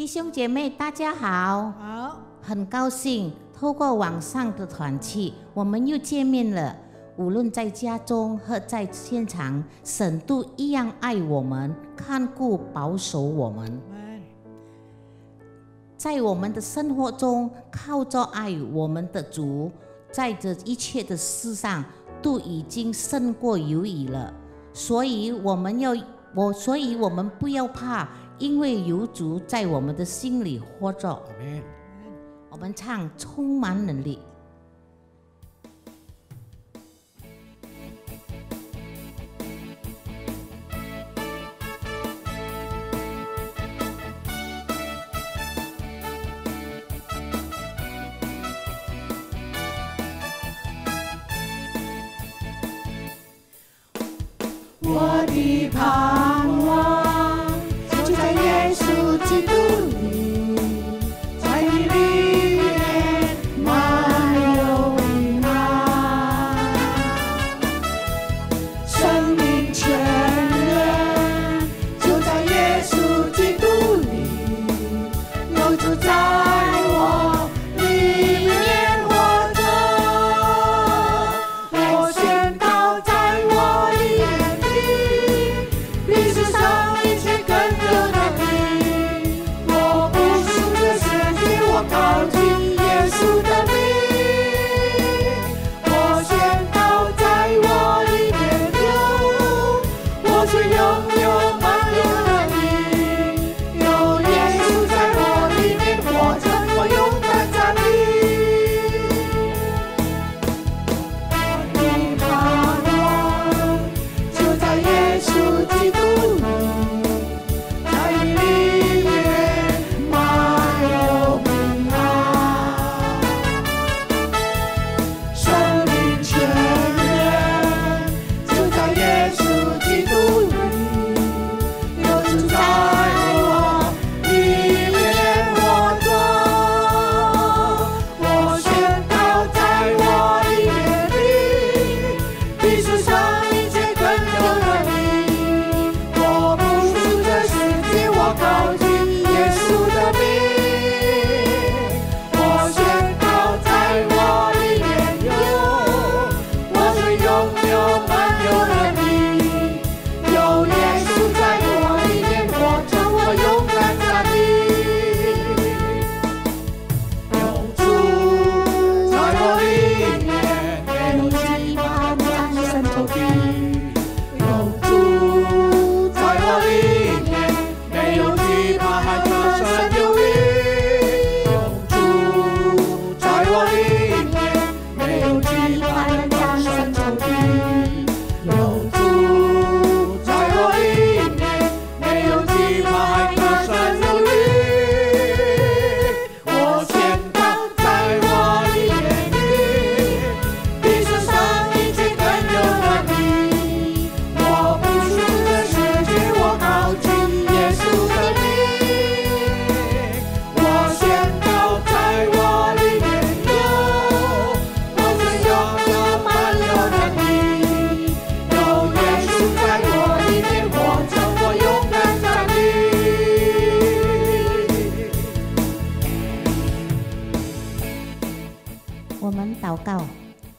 弟兄姐妹，大家好。好，很高兴透过网上的团契，我们又见面了。无论在家中和在现场，神都一样爱我们，看顾保守我们。在我们的生活中，靠着爱我们的主，在这一切的事上都已经胜过有余了。所以我们不要怕，因为有主在我们的心里活着。我们唱充满能力。我的盼望就在耶稣基督里，在你里面满有平安，生命泉源就在耶稣基督里，有主在我里面活着，我宣告在我里面比世上一切更有能力，我不属这世界，我靠近耶稣的名，我宣告在我里面有，我却拥有满有能力，有耶稣在我里面活着，我勇敢站立。我的盼望就在耶稣基督里，在你里面满有平安，生命泉源就在耶稣基督里，有主在我里面活着，我宣告在我里面比世上一切更有能力，我不属这世界，我靠近耶稣的名，我宣告在我里面有，我是拥有满有能力，有耶稣在我里面活着，我勇敢站立，有主在我里面，没有惧怕战胜仇敌，有主在我里面，没有惧怕还得胜有余，有主在我里面，没有惧怕能战胜仇敌，有主在我里面，没有惧怕还得胜有余，我宣告在我里面比世上一切更有能力，我不属这世界，我靠近耶稣的名，我宣告在我里面有，我是拥有满有能力，有耶稣在我里面活着，我勇敢站立。我们祷告，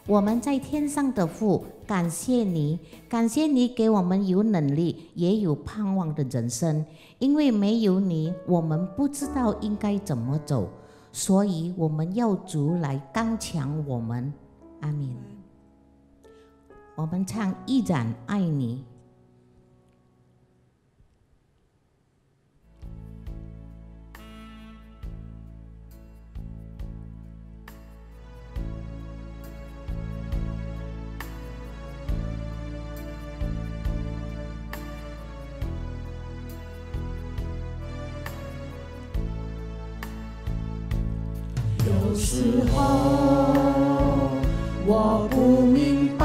我们在天上的父，感谢你，感谢你给我们有能力也有盼望的人生，因为没有你，我们不知道应该怎么走，所以我们要主来刚强我们。阿们。我们唱依然爱你。有时候我不明白，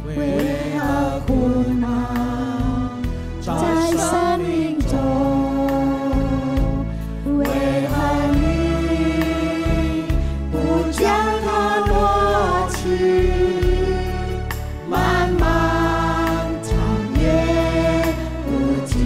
为何苦难在生命中，为何你不将它夺去？漫漫长夜不尽，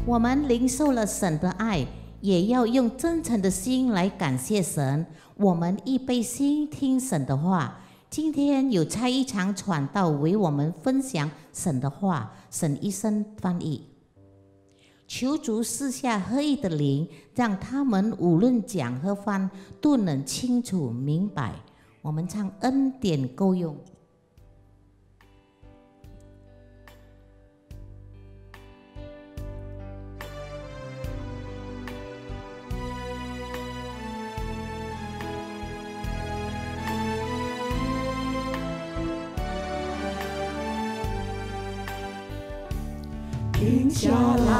我们领受了神的爱，也要用真诚的心来感谢神。我们预备心听神的话。今天有差一场传道为我们分享神的话，沈医生翻译。求主赐下合一的灵，让他们无论讲和翻都能清楚明白。我们唱恩典够用。停下来，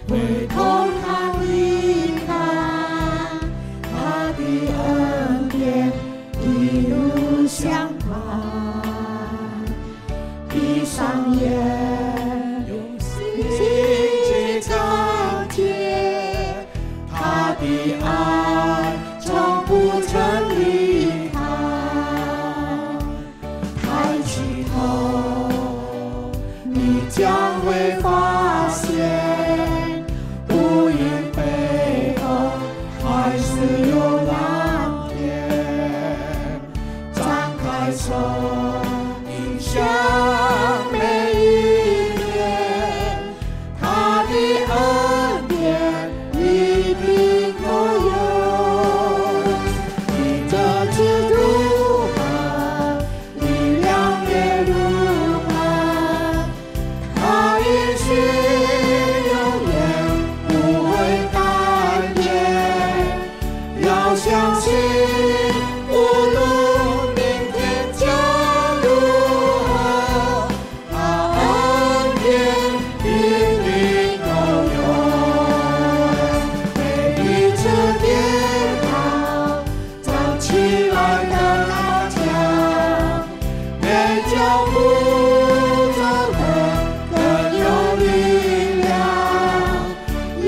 回头看一看，他的恩典一路相伴。闭上眼，用心去看见，他的爱从不曾离开。抬起头，你将会发现，乌云背后还是有蓝天。张开手，迎向每一天，他的恩典一定够用。你的知如何，力量也如何。他应许永远不会改变，要相信，无论明天将如何，他恩典一定够用。每一次跌倒，站起来的刚强，每脚步走得更有力量。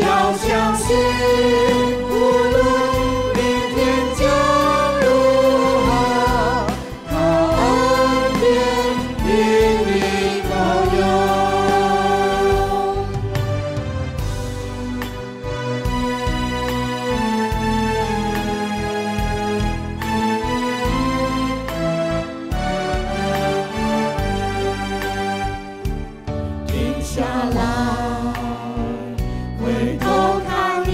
要相信，无论明天将如何，他恩典一定够用。停下来，回头看一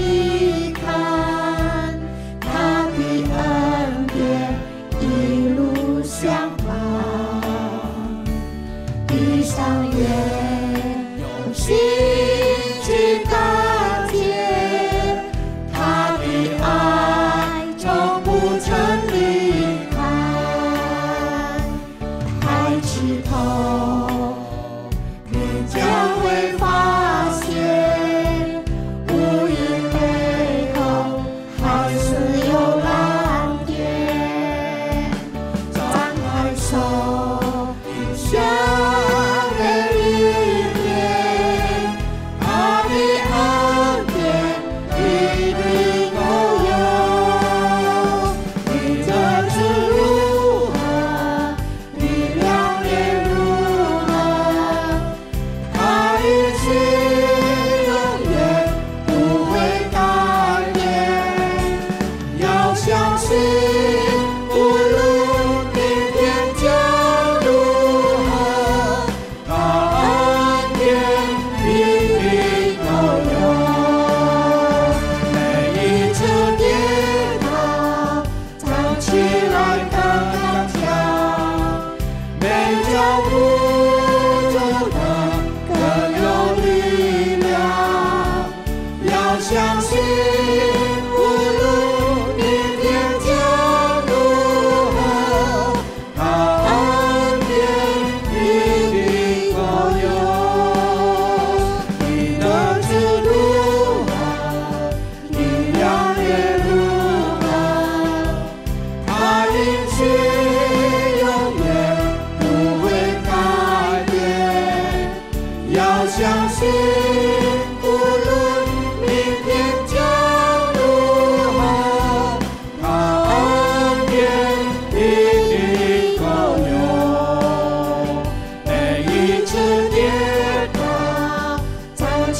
看，他的恩典一路相伴。闭上眼，用心去看见，他的爱从不曾离开。抬起头，你将会发现，乌云背后还是有蓝天。张开手，迎向每一天，他的恩典一定够用。你的知如何，力量也如何。他应许永远不会改变，要相信，无论明天将如何，他恩典一定够用。每一次跌倒，站起来更刚强，每脚步走得更有力量。要相信，无论明天将如何，他恩典一定够用。你的知如何，力量也如何。他应许永远不会改变，要相信，无论明天将如何，他恩典一定够用。每一次跌倒，站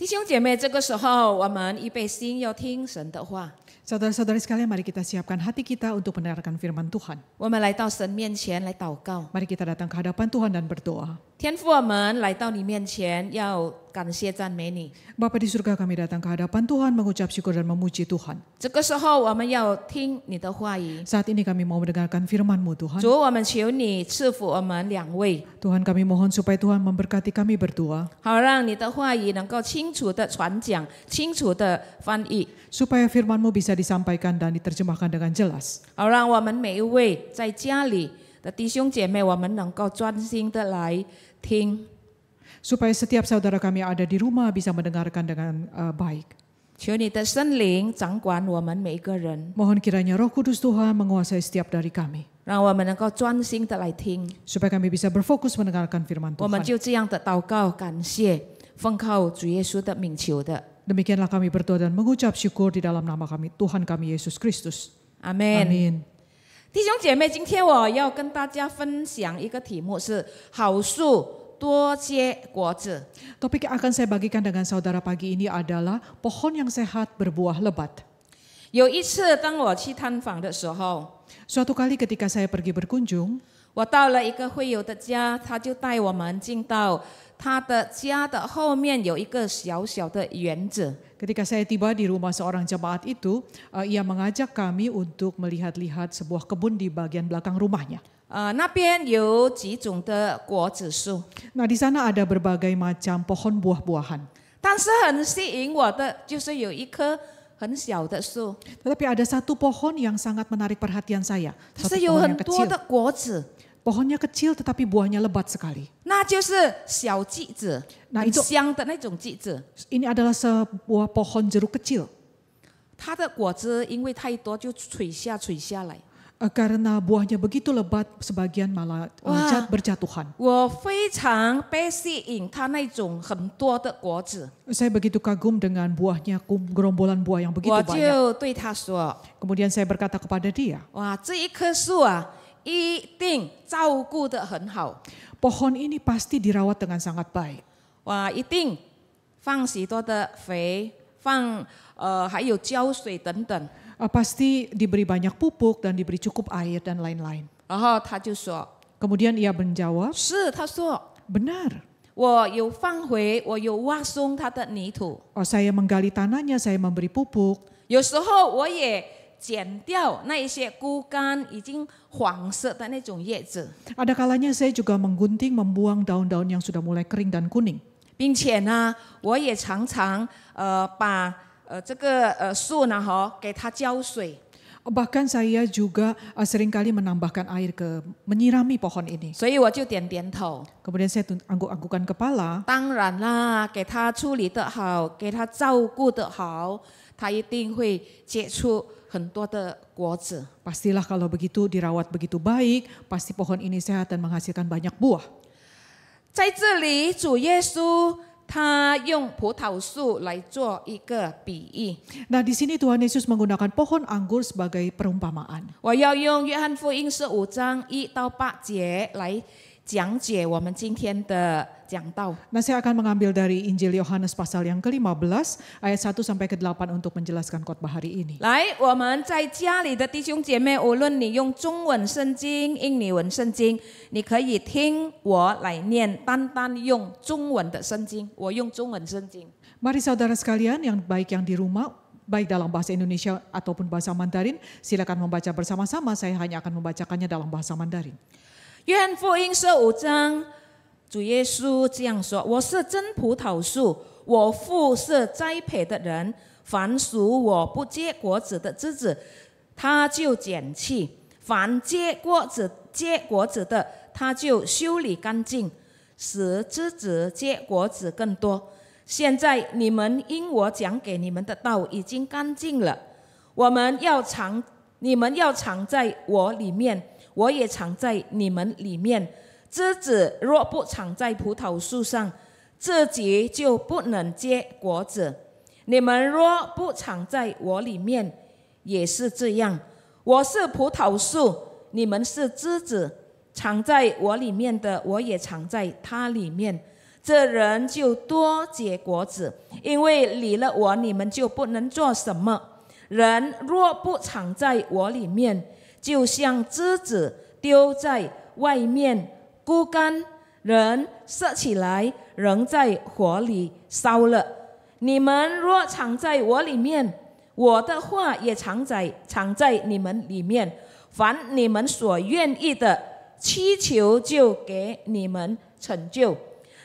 兄姐妹，这个时候我们预备心要听神的话。 Saudara-saudari sekalian, mari kita siapkan hati kita untuk mendengarkan firman Tuhan. 我们来到神面前来祷告。 Mari kita datang ke hadapan Tuhan dan berdoa. 天父，我们来到你面前，要感谢赞美你。 Bapa di surga, kami datang ke hadapan Tuhan mengucap syukur dan memuji Tuhan. 这个时候我们要听你的话语。 Saat ini kami mau mendengarkan firman-Mu Tuhan. 主，我们求你赐福我们两位， Tuhan, kami mohon supaya Tuhan memberkati kami berdua. 好让你的话语能够清楚的传讲，清楚的翻译， Supaya firman-Mu bisa disampaikan dan diterjemahkan dengan jelas. 好让我们每一位在家里的弟兄姐妹，我们能够专心的来听。 Supaya setiap saudara kami yang ada di rumah bisa mendengarkan dengan baik. 求你的圣灵掌管我们每一个人， Mohon kiranya Roh Kudus Tuhan menguasai setiap dari kami. 让我们能够专心的来听。 Supaya kami bisa berfokus mendengarkan firman 我们 Tuhan. 就这样的祷告，感谢，奉靠主耶稣的名求的， Demikianlah kami berdoa dan mengucap syukur di dalam nama kami, Tuhan kami Yesus Kristus. 阿门。 Amin. 弟兄姐妹，今天我要跟大家分享一个题目是好树多结果子。 Topik yang akan saya bagikan dengan saudara pagi ini adalah pohon yang sehat berbuah lebat. 有一次，当我去探访的时候， Suatu kali ketika saya pergi berkunjung, 我到了一个会友的家，他就带我们进到他的家的后面有一个小小的园子。 ketika saya tiba di rumah seorang jemaat itu, ia mengajak kami untuk melihat-lihat sebuah kebun di bagian belakang rumahnya. 那边有几种的果子树， Nah, di sana ada berbagai macam pohon buah-buahan. 但是很吸引我的就是有一棵很小的树， Tetapi ada satu pohon yang sangat menarik perhatian saya. 它 Satu 是有 pohon 很 yang 多 kecil. 的果子， Pohonnya kecil tetapi buahnya lebat sekali. 那就是小橘子， 那 很 itu 香的那种橘子。 Ini adalah sebuah pohon jeruk kecil. 它的果子因为太多就垂下来。 Karena buahnya begitu lebat, sebagian malah Wah. berjatuhan. 我非常被吸引它那种很多的果子， Saya begitu kagum dengan buahnya, gerombolan buah yang begitu 我 banyak. 就对他说 Kemudian saya berkata kepada dia, 哇，这一棵树啊，一定照顾得很好， pohon ini pasti dirawat dengan sangat baik. 哇，一定放许多的肥，放还有浇水等等。 Pasti diberi banyak pupuk dan diberi cukup air dan lain-lain. 然后他就说 Kemudian ia menjawab, 是，他说 benar. 我有放回，我有挖松它的泥土， Saya menggali tanahnya, saya memberi pupuk. 有时候我也剪掉那一些枯干已经黄色的那种叶子， Ada kalanya saya juga menggunting, membuang daun-daun yang sudah mulai kering dan kuning. 并且呢，我也常常把这个树呢给它浇水， Bahkan saya juga seringkali menambahkan air menyirami pohon ini. 所以我就点点头。 Kemudian saya angguk-anggukan kepala. 当然啦，给它处理得好，给它照顾得好，它一定会结出很多的果子。 Pastilah kalau begitu dirawat begitu baik, pasti pohon ini sehat dan menghasilkan banyak buah. 在这里，主耶稣他用葡萄树来做一个比喻。 Nah, di sini Tuhan Yesus menggunakan pohon anggur sebagai perumpamaan. 我要用约翰福音15章1到8节来讲解我们今天的讲道。 Nah, saya akan mengambil dari Injil Yohanes pasal yang ke-15 ayat 1 sampai ke-8 untuk menjelaskan khotbah hari ini. 来，我们在家里的弟兄姐妹，无论你用中文圣经、印尼文圣经，你可以听我来念，单单用中文的圣经，我用中文圣经。 Mari saudara sekalian yang baik yang di rumah, baik dalam bahasa Indonesia ataupun bahasa Mandarin, silakan membaca bersama-sama. Saya hanya akan membacakannya dalam bahasa Mandarin. 约翰福音15章，主耶稣这样说：“我是真葡萄树，我父是栽培的人。凡属我不结果子的枝子，他就剪去；凡结果子的，他就修理干净，使枝子结果子更多。现在你们因我讲给你们的道已经干净了。你们要藏在我里面。”我也藏在你们里面。枝子若不藏在葡萄树上，自己就不能结果子。你们若不藏在我里面，也是这样。我是葡萄树，你们是枝子，藏在我里面的，我也藏在它里面。这人就多结果子，因为离了我，你们就不能做什么。人若不藏在我里面，就像枝子丢在外面枯干，人拾起来扔在火里烧了。你们若藏在我里面，我的话也藏在你们里面，凡你们所愿意的，祈求就给你们成就。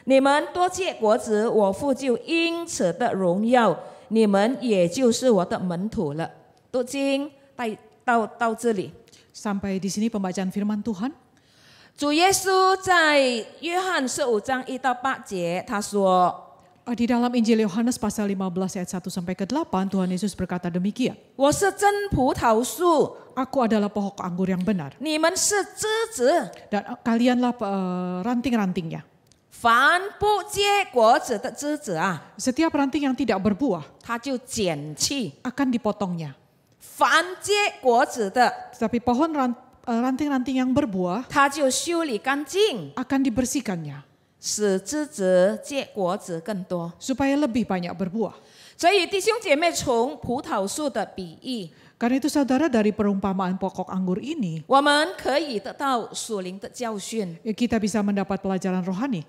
你们多结果子，我父就因此的荣耀，你们也就是我的门徒了。读经到这里。 Sampai di sini pembacaan firman Tuhan. 主耶稣在约翰15章1到8节，他说 Di dalam Injil Yohanes pasal 15 ayat 1 sampai ke 8 Tuhan Yesus berkata demikian. 我是真葡萄树， Aku adalah pohon anggur yang benar 你们是枝子， dan kalianlah ranting-rantingnya. 凡不结果子的枝子啊， Setiap ranting yang tidak berbuah 它就剪去； akan dipotongnya. 凡结果子的， Tetapi pohon ranting-ranting yang berbuah 它就修理干净， akan dibersihkannya 使枝子结果子更多。 supaya lebih banyak berbuah. 所以弟兄姐妹，从葡萄树的比喻， Karena itu saudara dari perumpamaan pokok anggur ini 我们可以得到属灵的教训， kita bisa mendapat pelajaran rohani.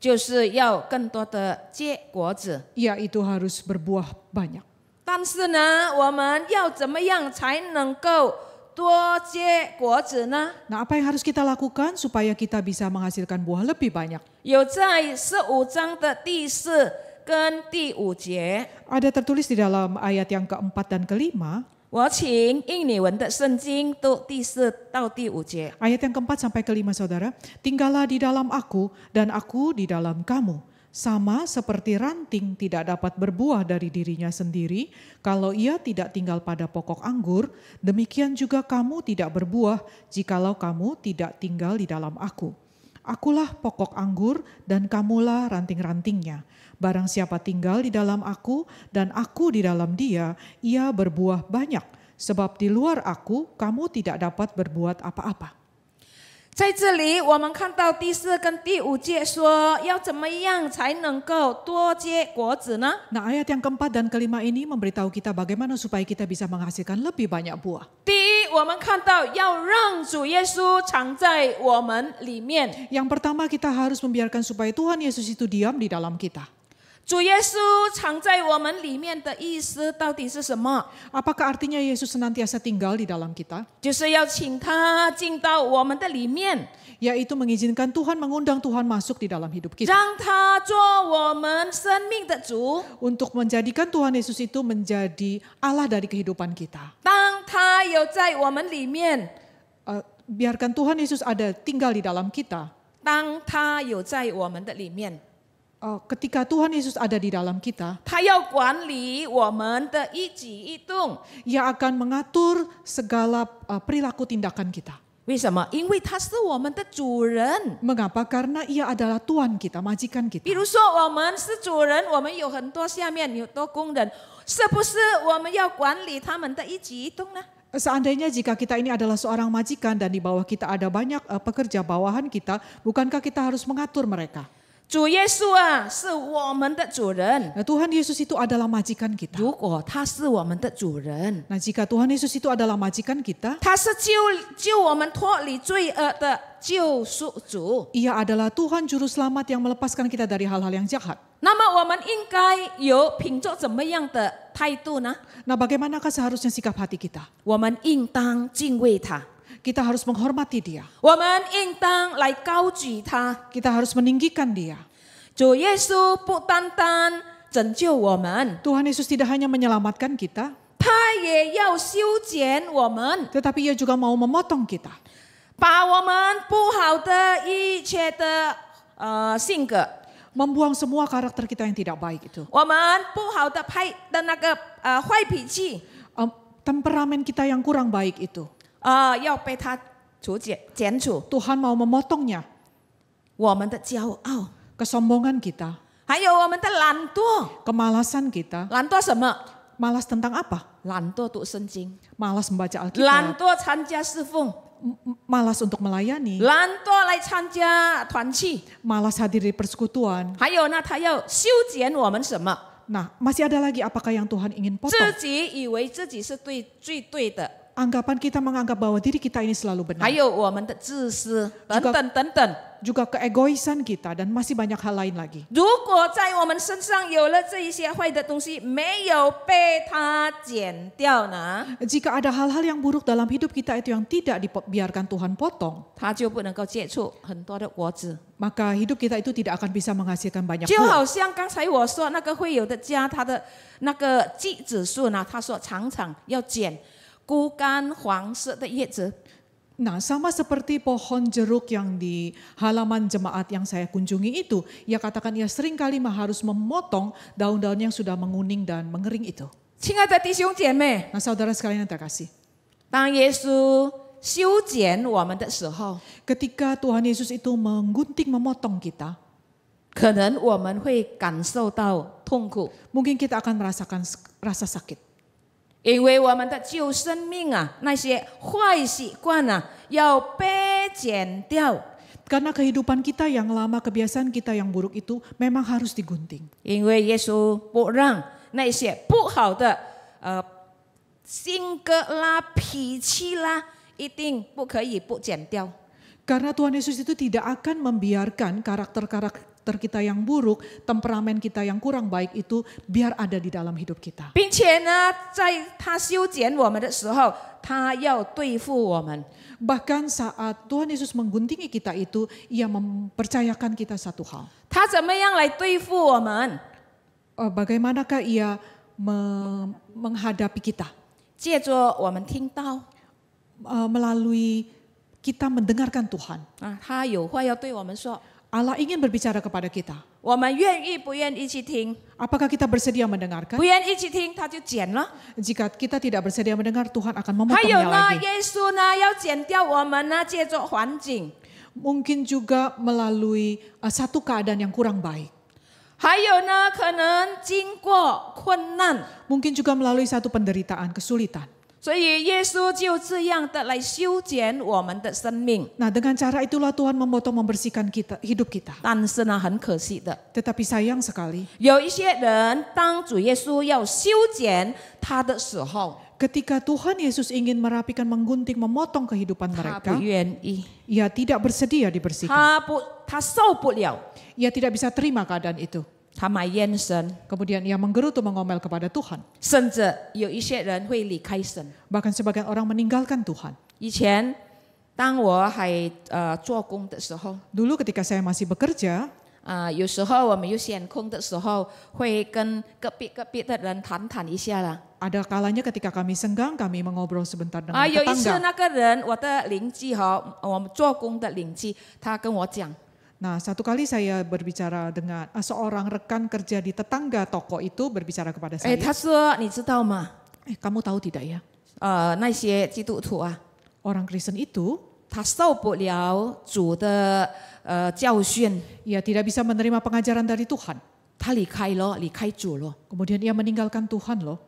就是要更多的结果子。 Yaitu harus berbuah banyak. 但是呢，我们要怎么样才能够多结果子呢？ Nah, apa yang harus kita lakukan supaya kita bisa menghasilkan buah lebih banyak? 有在15章的第4跟第5节， Ada tertulis di dalam ayat yang keempat dan kelima. 我请印你文的圣经读第4到第5节。 Ayat yang keempat sampai kelima saudara. Tinggallah di dalam aku dan aku di dalam kamu. Sama seperti ranting tidak dapat berbuah dari dirinya sendiri kalau ia tidak tinggal pada pokok anggur, demikian juga kamu tidak berbuah jikalau kamu tidak tinggal di dalam aku. Akulah pokok anggur dan kamulah ranting-rantingnya. Barang siapa tinggal di dalam aku dan aku di dalam dia, ia berbuah banyak. Sebab di luar aku, kamu tidak dapat berbuat apa-apa. 在这里，我们看到第4跟第5节说，要怎么样才能够多结果子呢？ Nah, ayat yang keempat dan kelima ini memberitahu kita bagaimana supaya kita bisa menghasilkan lebih banyak buah. 第一，我们看到要让主耶稣藏在我们里面。 Yang pertama kita harus membiarkan supaya Tuhan Yesus itu diam di dalam kita. 主耶稣藏在我们里面的意思到底是什么？ Apakah artinya Yesus senantiasa tinggal di dalam kita? 就是要请他进到我们的里面， Yaitu mengizinkan Tuhan, mengundang Tuhan masuk di dalam hidup kita. 让他做我们生命的主。 Untuk menjadikan Tuhan Yesus itu menjadi Allah dari kehidupan kita. 当他有在我们里面， Biarkan Tuhan Yesus ada tinggal di dalam kita. 当他有在我们的里面， Ketika Tuhan Yesus ada di dalam kita, 他要管理我们的一举一动。 Ia akan mengatur segala perilaku tindakan kita. 为什么？因为他是我们的主人。 Mengapa? Karena ia adalah Tuhan kita, majikan 比 kita. 如说，我们是主人，我们有很多下面有多工人，是不是我们要管理他们的一举一动呢？ Seandainya jika kita ini adalah seorang majikan dan di bawah kita ada banyak pekerja bawahan kita, bukankah kita harus mengatur mereka? 主耶稣啊，是我们的主人。 Nah, Tuhan Yesus itu adalah majikan kita. 如果他是我们的主人， Nah, jika Tuhan Yesus itu adalah majikan kita, 他是救我们脱离罪恶的救赎主， ia adalah Tuhan juru selamat yang melepaskan kita dari hal-hal yang jahat. 那么我们应该有凭着怎么样的态度呢？ Nah, bagaimanakah seharusnya sikap hati kita? 我们应当敬畏他， Kita harus menghormati dia. 我们应当来高举他。 Kita harus meninggikan dia. 主耶稣不单单拯救我们， Tuhan Yesus tidak hanya menyelamatkan kita, 他也要修剪我们， tetapi ia juga mau memotong kita. 把我们不好的一切的性格， Membuang semua karakter kita yang tidak baik itu. 我们不好的那个坏脾气， Temperamen kita yang kurang baik itu. 要被他剪除。 Tuhan mau memotongnya. 我们的骄傲， Kesombongan kita, 还有我们的懒惰。 kemalasan kita. 懒惰什么？ Malas tentang apa? 懒惰读圣经， Malas membaca 懒 Alkitab. 惰参加侍奉， malas untuk melayani, 懒惰来参加团契， malas hadir di persekutuan. 还有呢，他要修剪我们什么？ Nah, masih ada lagi apakah yang Tuhan ingin 自 potong? 己以为自己是最对的， Anggapan kita menganggap bahwa diri kita ini selalu 还 benar. 有我们的自私等等等等。 Juga keegoisan kita dan masih banyak hal lain lagi. 如果在我们身上有了这一些坏的东西，没有被他剪掉呢， Jika ada hal-hal yang buruk dalam hidup kita itu yang tidak dibiarkan Tuhan potong, 他就不能够结出很多的果子。 maka hidup kita itu tidak akan bisa menghasilkan banyak 就 buah. 好像刚才我说那个会友的家，他的那个季子树呢，他说常常要剪枯干黄色的叶子。 Nah, sama seperti pohon jeruk yang di halaman jemaat yang saya kunjungi itu, ia katakan ia seringkali harus memotong daun-daun yang sudah menguning dan mengering itu. 亲爱的弟兄姐妹， Nah, saudara sekalian yang terkasih, 当耶稣修剪我们的时候， ketika Tuhan Yesus itu menggunting, memotong kita, 可能我们会感受到痛苦， mungkin kita akan merasakan rasa sakit. 因为我们的旧生命啊，那些坏习惯啊，要被剪掉。 Karena kehidupan kita yang lama, kebiasaan kita yang buruk itu memang harus digunting. 因为耶稣不让那些不好的性格啦、脾气啦，一定不可以不剪掉。 Karena Tuhan Yesus itu tidak akan membiarkan karakter-karakter kita yang buruk, temperamen kita yang kurang baik itu biar ada di dalam hidup kita. 并且呢，在他修剪我们的时候，他要对付我们。 Bahkan saat Tuhan Yesus mengguntingi kita itu, ia mempercayakan kita satu hal. 他怎么样来对付我们？ Bagaimanakah ia menghadapi kita? 借着我们听到 Melalui kita mendengarkan Tuhan. 啊，他有话要对我们说， Allah ingin berbicara kepada kita. 我们愿意不愿意去听？ Apakah kita bersedia mendengarkan? 不愿意去听，他就剪了。 Jika kita tidak bersedia mendengar, Tuhan akan 还有 memotongnya 呢， lagi. 耶稣呢要剪掉我们呢，借着环境。 Mungkin juga melalui satu keadaan yang kurang baik. 还有呢，可能经过困难， Mungkin juga melalui satu penderitaan, kesulitan. 所以耶稣就这样的来修剪我们的生命。 Nah, dengan cara itulah Tuhan memotong, membersihkan kita, hidup kita. 但是呢，很可惜的， Tetapi sayang sekali, 有一些人当主耶稣要修剪他的时候， ketika Tuhan Yesus ingin merapikan, menggunting, memotong kehidupan 他 mereka, 不愿意， ia tidak bersedia dibersihkan. 他受不了， Ia tidak bisa terima keadaan itu. 他埋怨神， Kemudian ia menggerutu, mengomel kepada Tuhan. 甚至有一些人会离开神。 Bahkan sebagian orang meninggalkan Tuhan. 以前当我还做工的时候， Dulu ketika saya masih bekerja, 有时候我们有闲空的时候，会跟隔壁的人谈一下啦。 ada kalanya ketika kami senggang, kami mengobrol sebentar dengan 有一次 tetangga. 那个人，我的邻居哈，我们做工的邻居，他跟我讲， Nah, satu kali saya berbicara dengan seorang rekan kerja di tetangga toko itu berbicara kepada 哎， saya. 他说你知道吗？ Kamu tahu tidak ya? 那些基督徒啊， Orang Kristen itu, 他受不了主的教训， ia tidak bisa menerima pengajaran dari Tuhan. 他离开了，离开主了。 Kemudian ia meninggalkan Tuhan loh.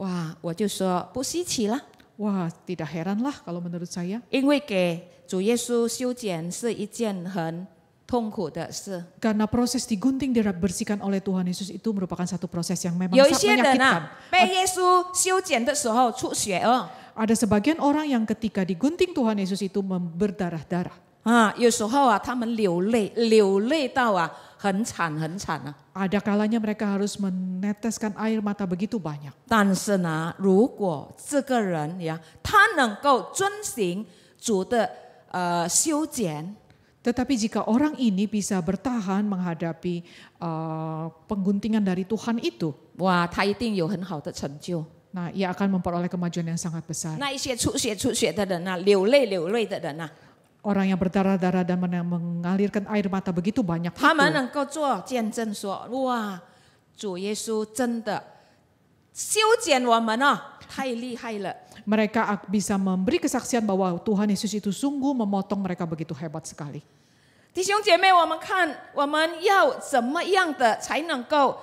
哇，我就说不稀奇了， Wah, tidak heranlah kalau menurut saya. 因为给主耶稣修剪是一件很痛苦的事。 Karena proses digunting, dibersihkan oleh Tuhan Yesus itu merupakan satu proses yang memang 有一 sangat 些人 menyakitkan. 啊，被耶稣修剪的时候出血了 Ada sebagian orang yang ketika digunting Tuhan Yesus itu berdarah-darah. 啊，有时候啊，他们流泪到啊，很惨啊。 Ada kalanya mereka harus meneteskan air mata begitu banyak. 但是呢，如果这个人呀，他能够遵行主的修剪， Tetapi jika orang ini bisa bertahan menghadapi pengguntingan dari Tuhan itu, 哇，他一定有很好的成就。 nah ia akan memperoleh kemajuan yang sangat besar. 那一些出血的人啊，流泪的人啊， Orang yang berdarah-darah dan mengalirkan air mata begitu banyak 他们 itu, 能够做见证说，哇，主耶稣真的修剪我们啊，太厉害了。 mereka bisa memberi kesaksian bahwa Tuhan Yesus itu sungguh memotong mereka begitu hebat sekali. 弟兄姐妹，我们看我们要怎么样的才能够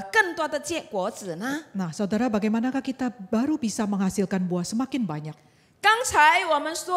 更多的结果子呢？ Nah, saudara, bagaimanakah kita baru bisa menghasilkan buah semakin banyak? 刚才我们说，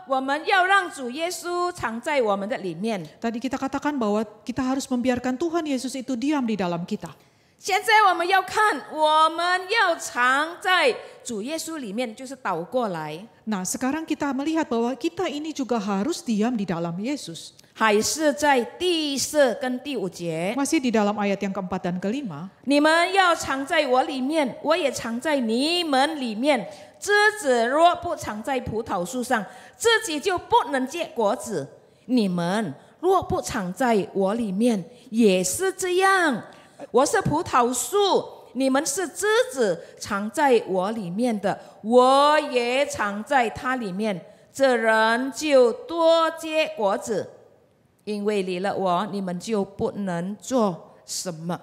我们要让主耶稣藏在我们的里面。 Tadi kita katakan bahwa kita harus membiarkan Tuhan Yesus itu diam di dalam kita. 现在我们要看，我们要藏在主耶稣里面，就是倒过来， Nah, sekarang kita melihat bahwa kita ini juga harus diam di dalam Yesus. 还是在第4跟第5节。 Masih di dalam ayat yang keempat dan kelima. 你们要藏在我里面，我也藏在你们里面。枝子若不藏在葡萄树上，自己就不能结果子。你们若不藏在我里面，也是这样。我是葡萄树，你们是枝子，藏在我里面的，我也藏在他里面。这人就多结果子，因为离了我，你们就不能做什么。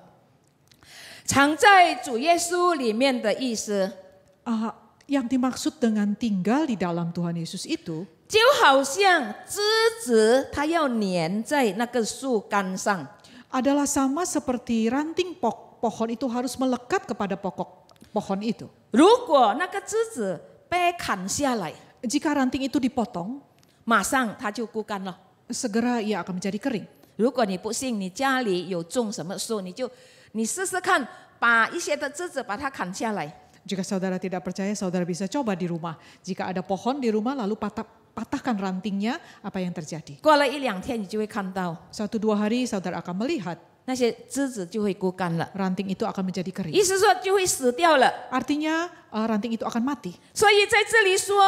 藏在主耶稣里面的意思， Yang dimaksud dengan tinggal di dalam Tuhan Yesus itu 就好像枝子它要粘在那个树干上， adalah sama seperti ranting pohon itu harus melekat kepada pokok pohon itu. 如果那个枝子被砍下来， Jika ranting itu dipotong, 马上它就枯干了。 segera ia akan menjadi kering. 如果你不信，你家里有种什么树，你试试看，把一些的枝子把它砍下来。 Jika saudara tidak percaya, saudara bisa coba di rumah. Jika ada pohon di rumah, lalu patahkan rantingnya, apa yang terjadi? 过了1-2天，你就会看到 1-2 hari saudara akan melihat 那些枝子就会枯干了， ranting itu akan menjadi kering. 意思说就会死掉了。 Artinya ranting itu akan mati. 所以在这里说，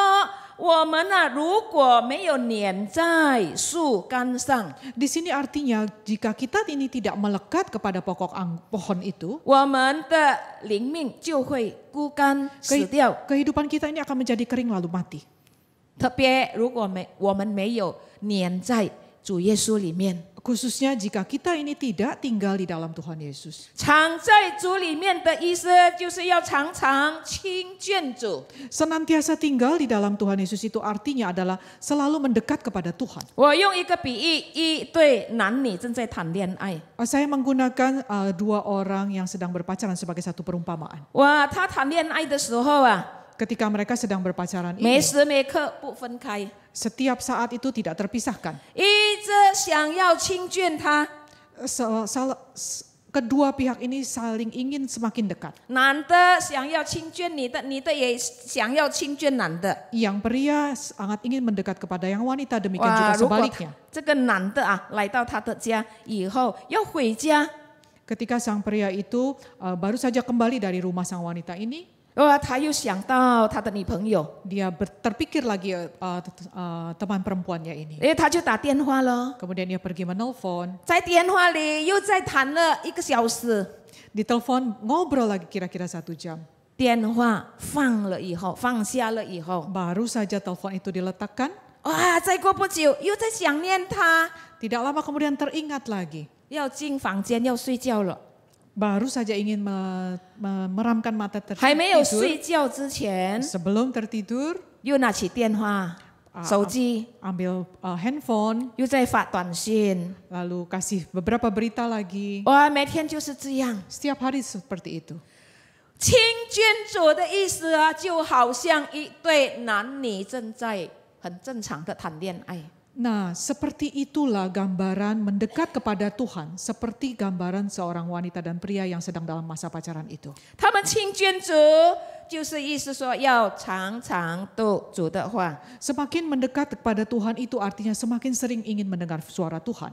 我们如果没有粘在树干上， Di sini artinya jika kita ini tidak melekat kepada pokok pohon itu, 我们的灵命就会枯干死掉。 kehidupan kita ini akan menjadi kering lalu mati. 特别如果我们没有粘在主耶稣里面， Khususnya jika kita ini tidak tinggal di dalam Tuhan Yesus. 藏在主里面的意思就是要常常亲近主。 Senantiasa tinggal di dalam Tuhan Yesus itu artinya adalah selalu mendekat kepada Tuhan. 我用一个比喻，一对男女正在谈恋爱。 Saya menggunakan 2 orang yang sedang berpacaran sebagai satu perumpamaan. 哇，他谈恋爱的时候啊， Ketika mereka sedang berpacaran 每 ini, 时每刻不分开， setiap saat itu tidak terpisahkan. 一直想要亲近他。 Kedua pihak ini saling ingin semakin dekat. 男的想要亲近女的，女的也想要亲近男的。 Yang pria sangat ingin mendekat kepada yang wanita, demikian 哇， juga 如果 sebaliknya. 这个男的来到他的家以后要回家， Ketika sang pria itu baru saja kembali dari rumah sang wanita ini, 哇，他又想到他的女朋友， dia terpikir lagi teman perempuannya ini. 他就打电话了， Kemudian dia pergi menelpon, 在电话里又再谈了1个小时。 di telepon ngobrol lagi kira-kira 1 jam. 电话放下了以后， Baru saja telepon itu diletakkan, 哇，再过不久又在想念他， tidak lama kemudian teringat lagi. 要进房间要睡觉了。 Baru saja ingin meramkan mata 还没有 tertidur. 睡觉之前， Sebelum tertidur, 又拿起电话、手机， ambil handphone, 又在发短信。 lalu kasih beberapa berita lagi. 哇，每天就是这样。 Setiap hari seperti itu. 亲近主的意思就好像一对男女正在很正常的谈恋爱。 Nah, seperti itulah gambaran mendekat kepada Tuhan, seperti gambaran seorang wanita dan pria yang sedang dalam masa pacaran itu. 他们亲近主，就是意思说要常常读主的话。 Semakin mendekat kepada Tuhan itu artinya semakin sering ingin mendengar suara Tuhan.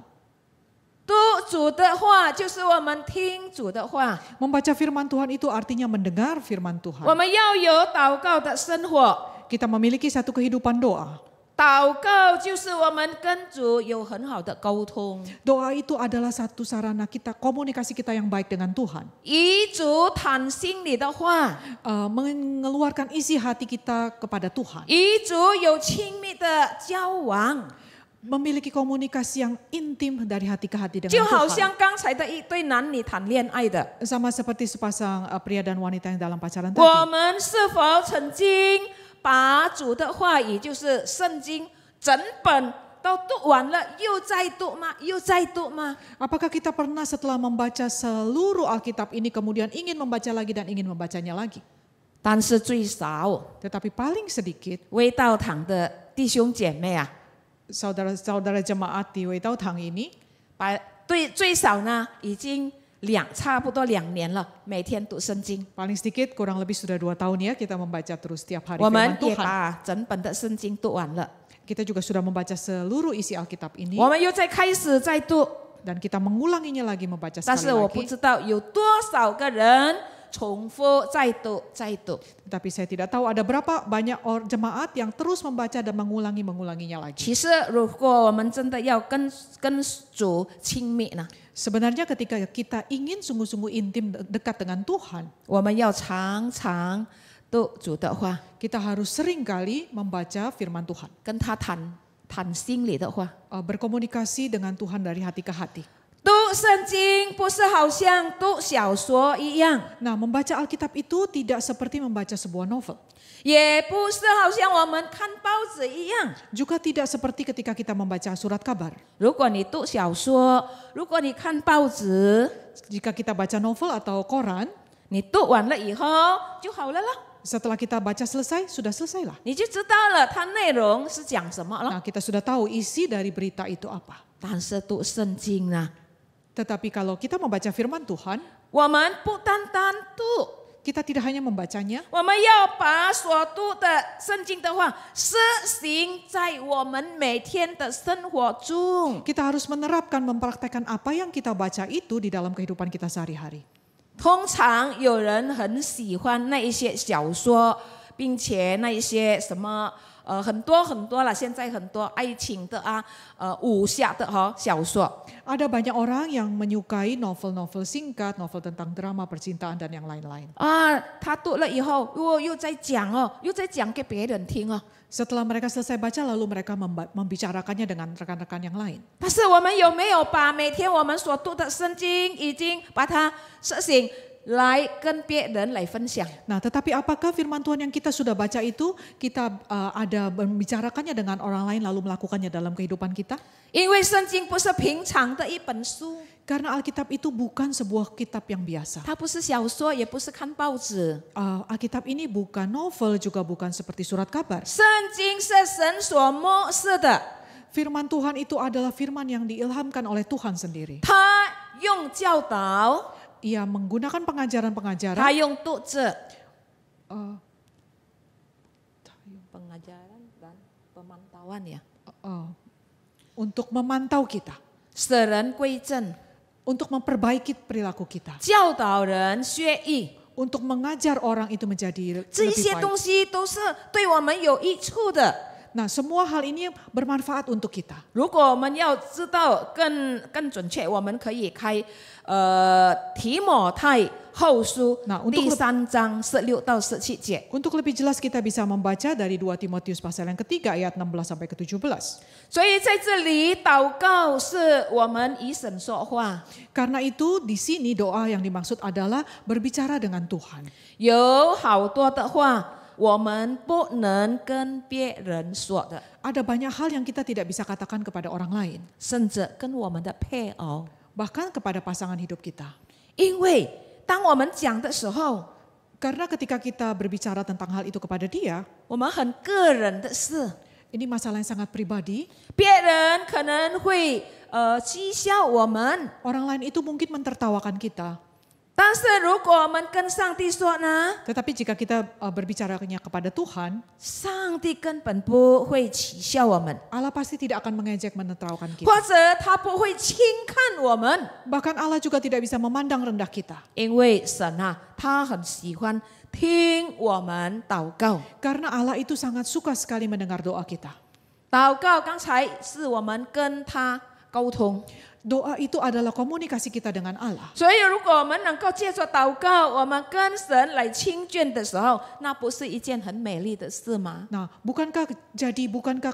读主的话就是我们听主的话， Membaca firman Tuhan itu artinya mendengar firman 我 Tuhan. 们要有祷告的生活。 Kita memiliki satu kehidupan doa. 祷告就是我们跟主有很好的沟通， Doa itu adalah satu sarana kita, komunikasi kita yang baik dengan Tuhan. 与主谈心里的话， Mengeluarkan isi hati kita kepada Tuhan. 与主有亲密的交往， Memiliki komunikasi yang intim dari hati ke hati dengan 就好 Tuhan. 像刚才的一对男女谈恋爱的， Sama seperti sepasang pria dan wanita yang dalam pacaran 我 tadi. 们是否曾经把主的话语，就是圣经整本都读完了，又再读吗？又再读吗？ Apakah kita pernah setelah membaca seluruh Alkitab ini kemudian ingin membaca lagi dan ingin membacanya lagi? 但是最少 Tetapi paling sedikit 微道堂的弟兄姐妹啊， saudara-saudara jemaat di Wei Tau Tang ini 最少呢已经差不多2年了，每天读圣经。 paling sedikit kurang lebih sudah 2 tahun ya kita membaca terus setiap hari 我们 firman 也 Tuhan. 把整本的圣经读完了， Kita juga sudah membaca seluruh isi Alkitab ini 我们又再开始再读， dan kita mengulanginya lagi membaca 但 sekali 是我不 lagi. 知道有多少个人重复再读再读。 Tapi saya tidak tahu ada berapa banyak jemaat yang terus membaca dan mengulanginya lagi. 其实如果我们真的要跟主亲密呢， Sebenarnya ketika kita ingin sungguh-sungguh intim dekat dengan Tuhan, 我们要常常读主的话， kita harus sering kali membaca firman Tuhan, 跟他谈心里的话。 berkomunikasi dengan Tuhan dari hati ke hati. 读圣经不是好像读小说一样， Nah, membaca Alkitab itu tidak seperti membaca sebuah novel. 也不是好像我们看报纸一样。 Juga tidak seperti ketika kita membaca surat kabar. 如果你读小说，如果你看报纸， Jika kita baca novel atau koran, 你读完了以后就好了啦， setelah kita baca selesai, sudah selesai lah. 你就知道了它内容是讲什么了。 Nah, kita sudah tahu isi dari berita itu apa. 但是读圣经呢， Tetapi kalau kita membaca firman Tuhan, 我们不单单读， kita tidak hanya membacanya, 我们要把所读的圣经的话实行在我们每天的生活中。 kita harus menerapkan, mempraktekkan apa yang kita baca itu di dalam kehidupan kita sehari-hari. 通常有人很喜欢那一些小说，并且那一些什么很多了，现在很多爱情的啊，武侠的小说。 Ada banyak orang yang menyukai novel-novel singkat, novel tentang drama, percintaan dan yang lain-lain. 啊，他读了以后，又在讲又在讲给别人听哦。 Setelah mereka selesai baca, lalu mereka membicarakannya dengan rekan-rekan yang lain. 但是我们有没有把每天我们所读的圣经已经把它实行来跟别人来分享？ Nah, tetapi apakah firman Tuhan yang kita sudah baca itu kita ada membicarakannya dengan orang lain lalu melakukannya dalam kehidupan kita? 因为圣经不是平常的一本书， Karena Alkitab itu bukan sebuah kitab yang biasa. 它不是小说，也不是看报纸。 Alkitab ini bukan novel, juga bukan seperti surat kabar. 圣经是神所默示的， Firman Tuhan itu adalah firman yang diilhamkan oleh Tuhan sendiri. 他用教导， Ia menggunakan 他 pengajaran-pengajaran, 用读者， pengajaran dan pemantauan ya， untuk memantau kita, 使人归正， untuk memperbaiki perilaku kita, 教导人学艺， untuk mengajar orang itu menjadi 这一 lebih 些 baik. 东西都是对我们有益处的。 Nah, semua hal ini bermanfaat untuk kita. 如果我们要知道更准确，我们可以开提摩太后书 Nah, untuk 第3章16到17节。 Untuk lebih jelas kita bisa membaca dari 2 Timotius pasal yang ketiga ayat 16 sampai ke 17. 所以在这里祷告是我们以神说话， Karena itu di sini doa yang dimaksud adalah berbicara dengan Tuhan. 有好多的话我们不能跟别人说的， Ada banyak hal yang kita tidak bisa katakan kepada orang lain, 甚至跟我们的配偶， bahkan kepada pasangan hidup kita. 因为当我们讲的时候， Karena ketika kita berbicara tentang hal itu kepada dia, 我们很个人的事， ini masalah yang sangat pribadi, 别人可能会讥笑我们。 orang lain itu mungkin mentertawakan kita. 但是如果我们跟上帝说呢， Tetapi jika kita berbicaranya kepada Tuhan, 上帝根本不会取笑我们， Allah pasti tidak akan mengejek menertawakan kita. 或者他不会轻看我们， Bahkan Allah juga tidak bisa memandang rendah kita. 因为神啊，他很喜欢听我们祷告。 Karena Allah itu sangat suka sekali mendengar doa kita. 祷告刚才是我们跟他沟通， Doa itu adalah komunikasi kita dengan Allah. 所以如果我们能够借着祷告，我们跟神来亲近的时候，那不是一件很美丽的事吗？ Nah, bukankah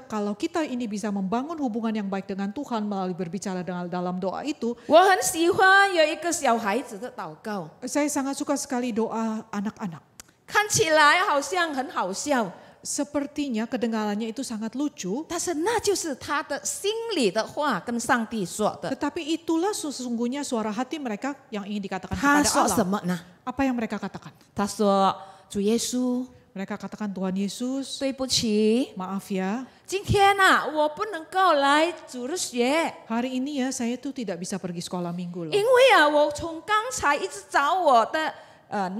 kalau kita ini bisa membangun hubungan yang baik dengan Tuhan melalui berbicara dalam doa itu, 我很喜欢有一个小孩子的祷告， saya sangat suka sekali doa anak-anak. 看起来好像很好笑， Sepertinya kedengarannya itu sangat lucu, 但是那就是他的心里的话跟上帝说的。 tetapi itulah sesungguhnya suara hati mereka yang ingin dikatakan 他 kepada 说什 Allah. 么呢？ Apa yang mereka katakan? 他说：“主耶稣， Mereka katakan, Tuhan Yesus, 对不起， maaf ya, 今天我不能够来主日学， hari ini ya saya tuh tidak bisa pergi sekolah minggu loh. 因为我从刚才一直找我的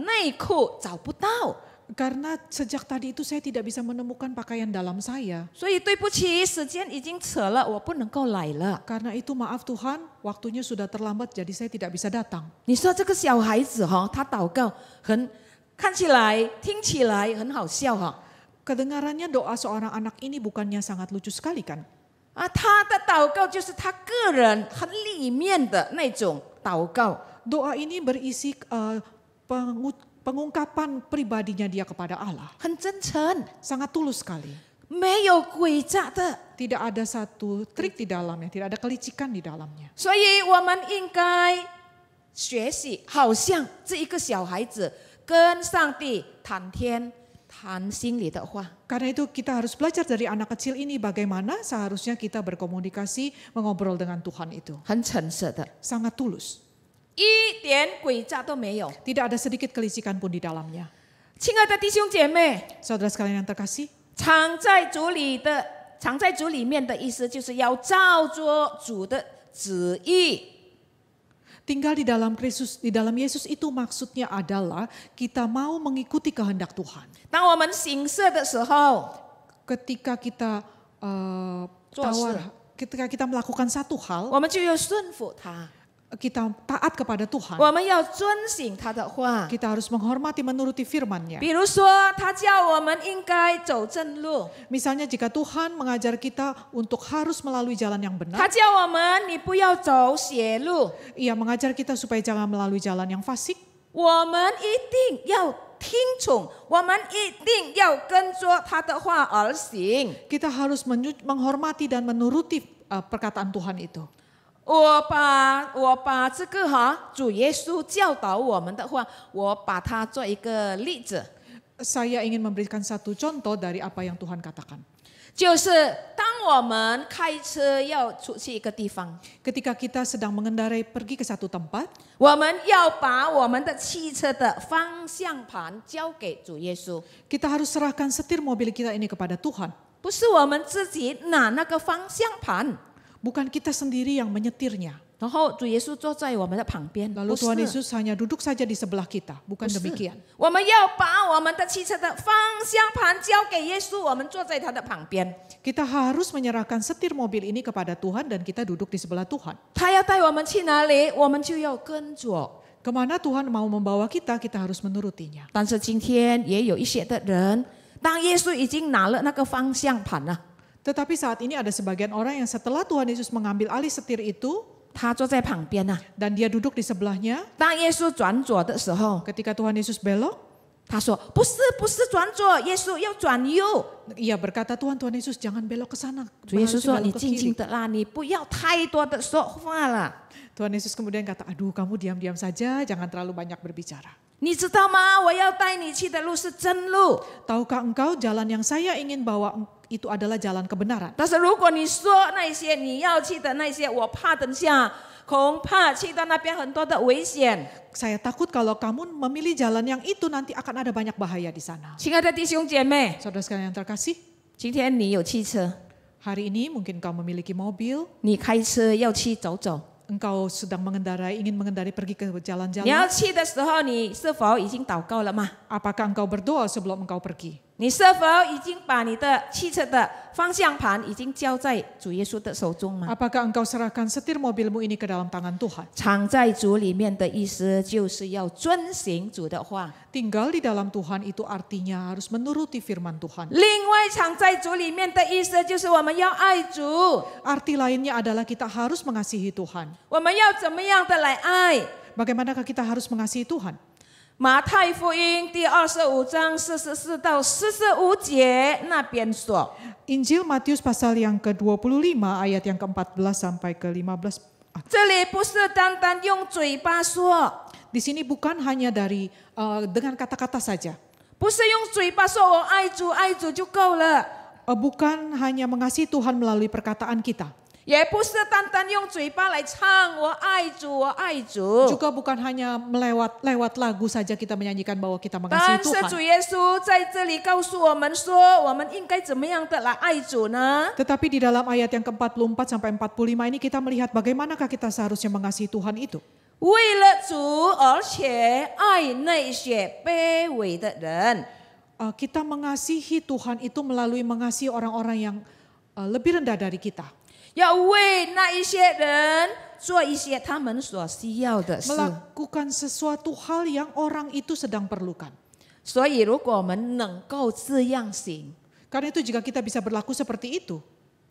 内裤找不到， Karena sejak tadi itu saya tidak bisa menemukan pakaian dalam saya. 所以对不起，时间已经扯了，我不能够来了。 Karena itu maaf Tuhan, waktunya sudah terlambat jadi saya tidak bisa datang. 你说这个小孩子他祷告看起来、听起来很好笑Kedengarannya doa seorang anak ini bukannya sangat lucu sekali kan? 他的祷告就是他个人很里面的那种祷告。 Doa ini berisi pengungkapan pribadinya dia kepada Allah. 很真诚， Sangat tulus sekali. 没有诡诈的， Tidak ada satu trik di dalamnya, tidak ada kelicikan di dalamnya. 所以我们应该学习，好像这一个小孩子跟上帝谈心里的话。 Karena itu kita harus belajar dari anak kecil ini bagaimana seharusnya kita berkomunikasi, mengobrol dengan Tuhan itu. 很诚实的， Sangat tulus. 一点诡诈都没有。 Tidak ada sedikit kelicikan pun di dalamnya. 亲爱的弟兄姐妹， Saudara sekalian yang terkasih, 常在主里面的意思就是要照着主的旨意。 tinggal di dalam Kristus, di dalam Yesus itu maksudnya adalah kita mau mengikuti kehendak Tuhan. 当我们行事的时候， Ketika kita 做事。 ketika kita melakukan satu hal, 我们就要顺服他， kita taat kepada Tuhan. 我们要遵行他的话。 Kita harus menghormati, menuruti firman-Nya. 比如说，他叫我们应该走正路， Misalnya jika Tuhan mengajar kita untuk harus melalui jalan yang 他 benar, 叫我们你不要走邪路， Ia mengajar kita supaya jangan melalui jalan yang fasik. 我们一定要听从，我们一定要跟着他的话而行。 Kita harus menghormati dan menuruti perkataan Tuhan itu. 我把这个主耶稣教导我们的话，我把它做一个例子， Saya ingin memberikan satu contoh dari apa yang Tuhan katakan. 就是当我们开车要出去一个地方， Ketika kita sedang mengendarai pergi ke satu tempat, 我们要把我们的汽车的方向盘交给主耶稣， kita harus serahkan setir mobil kita ini kepada Tuhan. 不是我们自己拿那个方向盘， Bukan kita sendiri yang menyetirnya. 然后主耶稣坐在我们的旁边， Lalu 不 Tuhan 是。 Yesus hanya duduk saja di sebelah kita. Bukan 不是 demikian. 我们要把我们的汽车的方向盘交给耶稣，我们坐在他的旁边。 Kita harus menyerahkan setir mobil ini kepada Tuhan dan kita duduk di sebelah Tuhan. 他要带我们去哪里，我们就要跟着。 Kemana Tuhan mau membawa kita, kita harus menurutinya. 但是今天也有一些的人，当耶稣已经拿了那个方向盘了， Tetapi saat ini ada sebagian orang yang setelah Tuhan Yesus mengambil alih setir itu 他坐在旁边啊。 dan dia duduk di sebelahnya, 当耶稣转左的时候， ketika Tuhan Yesus belok, 他说：“不是转左，耶稣要转右。 ia berkata, Tuhan Yesus jangan belok ke sana. ”主耶稣说：“你 belok ke 静静 kiri. 的啦，你不要太多的说话了。 Tuhan Yesus kemudian kata, aduh kamu diam-diam saja, jangan terlalu banyak berbicara. 你知道吗？我要带你去的路是真路。 Tahukah engkau jalan yang saya ingin bawa itu adalah jalan kebenaran. 但是如果你说那些你要去的那些，我怕等下恐怕去到那边很多的危险。” Saya takut kalau kamu memilih jalan yang itu nanti akan ada banyak bahaya di sana. 亲爱的弟兄姐妹， Saudara sekalian yang terkasih, 今天你有汽车， hari ini mungkin kau memiliki mobil, 你开车要去走走。 engkau sedang ingin mengendarai pergi ke 你要 jalan-jalan. 去的时候，你是否已经祷告了吗？ Apakah engkau berdoa sebelum engkau pergi? 你是否已经把你的汽车的方向盘已经交在主耶稣的手中吗？ Apakah engkau serahkan setir mobilmu ini ke dalam tangan Tuhan? 常在主里面的意思就是要遵行主的话。 Tinggal di dalam Tuhan itu artinya harus menuruti firman Tuhan. 另外，常在主里面的意思就是我们要爱主， Arti lainnya adalah kita harus mengasihi Tuhan. 我们要怎么样的来爱？ Bagaimanakah kita harus mengasihi Tuhan? 马太福音第25章44到45节那边说， Injil Matius pasal yang ke-25 ayat yang ke-14 sampai ke-15. 这里不是单单用嘴巴说， Di sini bukan hanya dengan kata-kata saja. 不是用嘴巴说我爱主就够了。 Bukan hanya mengasihi Tuhan melalui perkataan kita. 也不是单单用嘴巴来唱我爱主，我爱主。 Juga bukan hanya lewat lagu saja kita menyanyikan bahwa kita mengasihi 但是 Tuhan. 主耶稣在这里告诉我们说，我们应该怎么样的来爱主呢？ Tetapi di dalam ayat yang ke-44 sampai 45 ini kita melihat bagaimanakah kita seharusnya mengasihi Tuhan itu. 为了主，而且爱那些卑微的人。 Kita mengasihi Tuhan itu melalui mengasihi orang-orang yang lebih rendah dari kita. 要为那一些人做一些他们所需要的事。 Melakukan sesuatu hal yang orang itu sedang perlukan. 所以，如果我们能够这样行， Karena itu jika kita bisa berlaku seperti itu,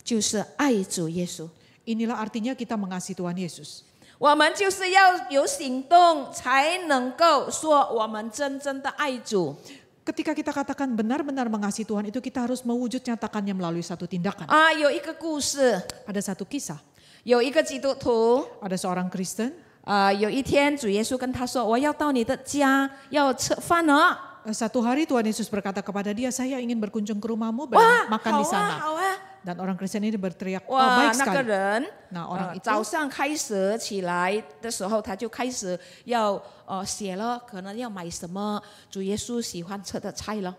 就是爱主耶稣。 inilah artinya kita mengasihi Tuhan Yesus. 我们就是要有行动，才能够说我们真正的爱主。 Ketika kita katakan benar-benar mengasihi Tuhan itu kita harus mewujud nyatakannya melalui satu tindakan. 有一个故事， Ada satu kisah, 有一个基督徒， ada seorang Kristen. 有一天主耶稣跟他说：“我要到你的家，要吃饭了。” Satu hari Tuhan Yesus berkata kepada dia, saya ingin berkunjung ke rumahmu 哇， dan makan 好 di 啊， sana. 好啊！ Dan orang Kristen ini berteriak, 哇， baik 那个 sekali. 人， Nah orang itu 早上开始起来的时候，他就开始要写了，可能要买什么主耶稣喜欢吃的菜了。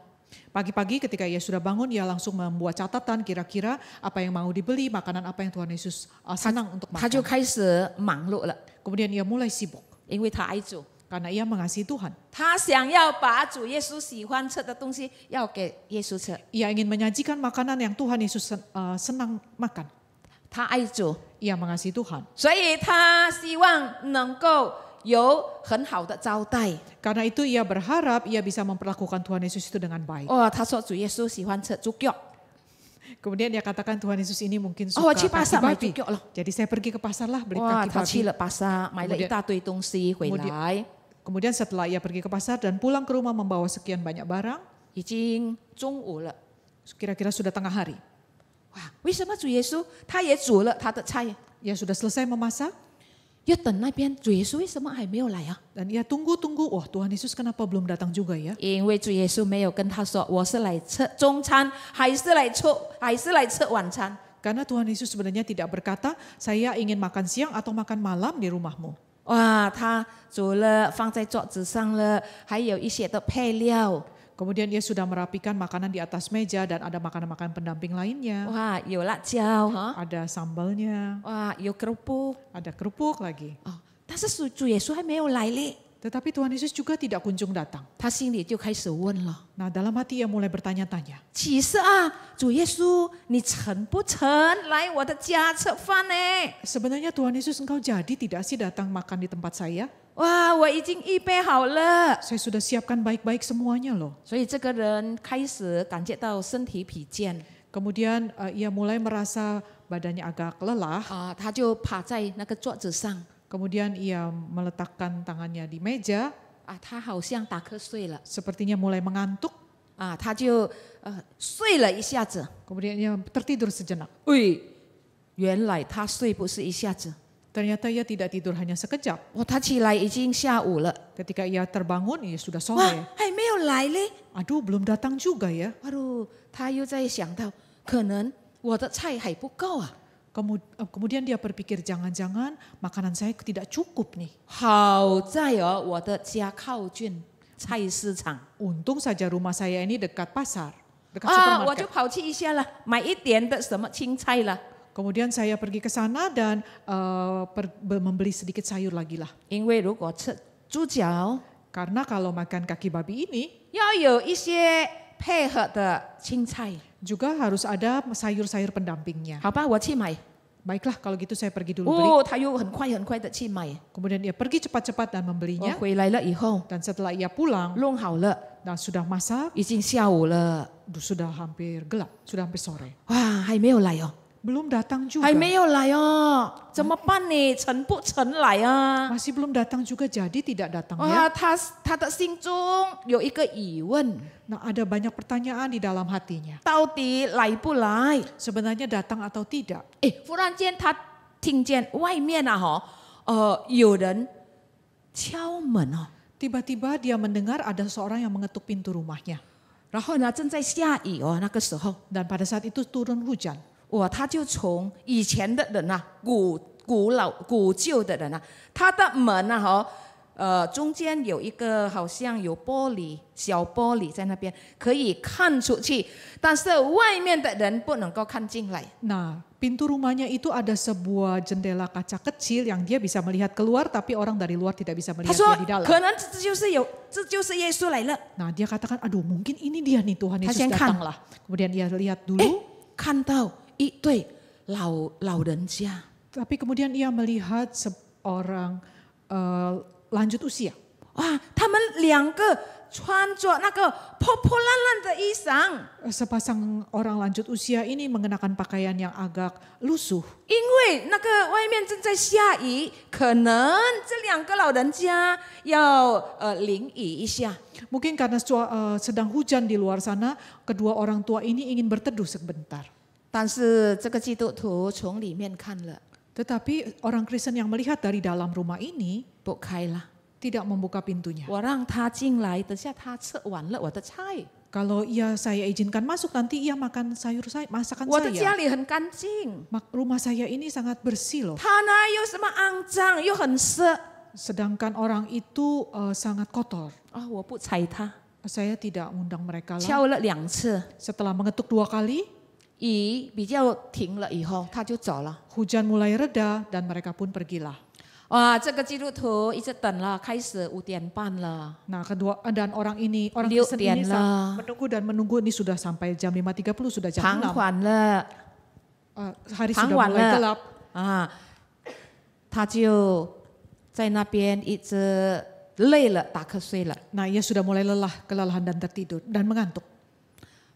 pagi-pagi ketika ia sudah bangun, ia langsung membuat catatan kira-kira apa yang mau dibeli, makanan apa yang Tuhan Yesus senang untuk 他就 makan. 开始忙碌了， Kemudian ia mulai sibuk 因为他爱主， karena ia mengasihi Tuhan. 他想要把主耶稣喜欢吃的东西要给耶稣吃。 Ia ingin menyajikan makanan yang Tuhan Yesus senang makan. 他爱主， Ia mengasihi Tuhan. 所以他希望能够有很好的招待。 Karena itu ia berharap ia bisa memperlakukan Tuhan Yesus itu dengan baik. 他说主耶稣喜欢吃猪脚， Kemudian dia katakan Tuhan Yesus ini mungkin 我 suka 去巴 kaki 萨买 babi. 猪脚了。 Jadi saya pergi ke pasar lah beli 哇， kaki 他去 babi. 了巴萨，买了一大堆东西回来， Kemudian setelah ia pergi ke pasar dan pulang ke rumah membawa sekian banyak barang, 已经中午了。 kira-kira sudah tengah hari. 哇，为什么主耶稣他也煮了他的菜， Ia sudah selesai memasak 要等那边主耶稣为什么还没有来啊？ dan ia tunggu-tunggu. Wah, Tuhan Yesus kenapa belum datang juga ya? 因为主耶稣没有跟他说我是来吃中餐，还是来吃晚餐。 Karena Tuhan Yesus sebenarnya tidak berkata, saya ingin makan siang atau makan malam di rumahmu. 哇，他煮了放在桌子上了，还有一些的配料。 Kemudian ia sudah merapikan makanan di atas meja dan ada makanan-makanan pendamping lainnya. 哇，有辣椒哈， Ada sambalnya, 哇，有kerupuk。 ada kerupuk lagi. 但是主耶稣还没有来嘞， Tetapi Tuhan Yesus juga tidak kunjung datang. 他心里就开始问了。 Nah dalam hati ia mulai bertanya-tanya. 启示啊，主耶稣，你曾不曾来我的家吃饭呢？ Sebenarnya Tuhan Yesus engkau jadi tidak sih datang makan di tempat saya? 哇，我已经预备好了。 Saya sudah siapkan baik-baik semuanya loh. 所以这个人开始感觉到身体疲倦 Kemudian ia mulai merasa badannya agak lelah. 他就趴在那个桌子上 Kemudian ia meletakkan tangannya di meja. 他好像打瞌睡了 Sepertinya mulai mengantuk. 他就睡了一下子。 Kemudian ia tertidur sejenak. 喂，原来他睡不是一下子， Ternyata ia tidak tidur hanya sekejap. 他起来已经下午了， Ketika ia terbangun, ia sudah 哇 sore.，还没有来嘞。 Aduh, belum datang juga ya. 他又在想到，可能我的菜还不够啊。 Kemudian dia berpikir, jangan-jangan makanan saya tidak cukup nih. 好在我的家靠近菜市场 Untung saja rumah saya ini dekat pasar, dekat 我就 supermarket. 跑去一下了，买一点的什么青菜了。 Kemudian saya pergi ke sana dan membeli sedikit sayur lagi lah. 因为如果吃猪脚， Karena kalau makan kaki babi ini 要有一些配合的青菜， juga harus ada sayur-sayur pendampingnya. 好吧，我去买。 Baiklah kalau gitu saya pergi dulu beli. 他又很快的去买。 Kemudian ia pergi cepat-cepat dan 我 membelinya. 回来了以后， Dan setelah ia pulang 弄好了， dan sudah masak, 已经下午了。 sudah hampir gelap, sudah hampir sore. 哇，还没有来哦， Belum datang 还 juga. 没有来哦，怎么办呢？成不成来啊？ Masih belum datang juga, jadi tidak datang 哇， ya. 他的心中有一个疑问， Nah ada banyak pertanyaan di dalam hatinya. 到底来不来？ Sebenarnya datang atau tidak? 忽然间他听见外面有人敲门哦， Tiba-tiba dia mendengar ada seorang yang mengetuk pintu rumahnya. 然后呢正在下雨哦，那个时候， Dan pada saat itu turun hujan. 他就从以前的人啊，古旧的人啊，他的门啊，中间有一个好像有玻璃，小玻璃在那边，可以看出去，但是外面的人不能够看进来。 Nah, pintu rumahnya itu ada sebuah jendela kaca kecil yang dia bisa melihat keluar, tapi orang dari luar tidak bisa 他 melihat 说 dia di dalam. 可能这就是耶稣来了。 Nah, dia katakan, aduh mungkin ini dia nih Tuhan Yesus Kasihan kan? datanglah. Kemudian ia lihat dulu, 看到一对老人家， tapi kemudian ia melihat seorang lanjut usia. 哇，他们两个穿着那个破破烂烂的衣裳， Sepasang orang lanjut usia ini mengenakan pakaian yang agak lusuh. 因为那个外面正在下雨，可能这两个老人家要淋雨一下。 Mungkin karena sedang hujan di luar sana, kedua orang tua ini ingin berteduh sebentar. 但是这个基督徒从里面看了， Tetapi orang Kristen yang melihat dari dalam rumah ini 不开了， tidak membuka pintunya. 我让他进来，等下他吃完了我的菜， Kalau saya izinkan masuk, nanti ia makan masakan 我的家 saya. 里很干净， Rumah saya ini sangat bersih loh. 他呢又什么肮脏又很湿 Sedangkan orang itu sangat kotor. 啊，我不睬他， Saya tidak undang mereka lah. 敲了2次， Setelah mengetuk 2 kali, 雨比较停了以后，他就走了。 hujan mulai reda dan mereka pun pergilah. 哇，这个基督徒一直等了，开始5点半了。 Nah, dan orang6 Kristen ini 点了， menunggu dan menunggu, ini sudah sampai jam 5.30, sudah jam 傍 6. 晚了 Hari 傍 sudah 晚 mulai 了 gelap. 啊，他就在那边一直累了，打瞌睡了。 Nah, ia sudah mulai kelelahan dan tertidur dan mengantuk.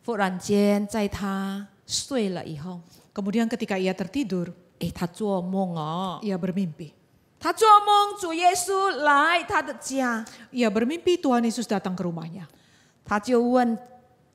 忽然间，在他睡了以后， Kemudian ketika ia tertidur, 他做梦哦， ia bermimpi. 他做梦主耶稣来他的家， Ia bermimpi Tuhan Yesus datang ke rumahnya. 他就问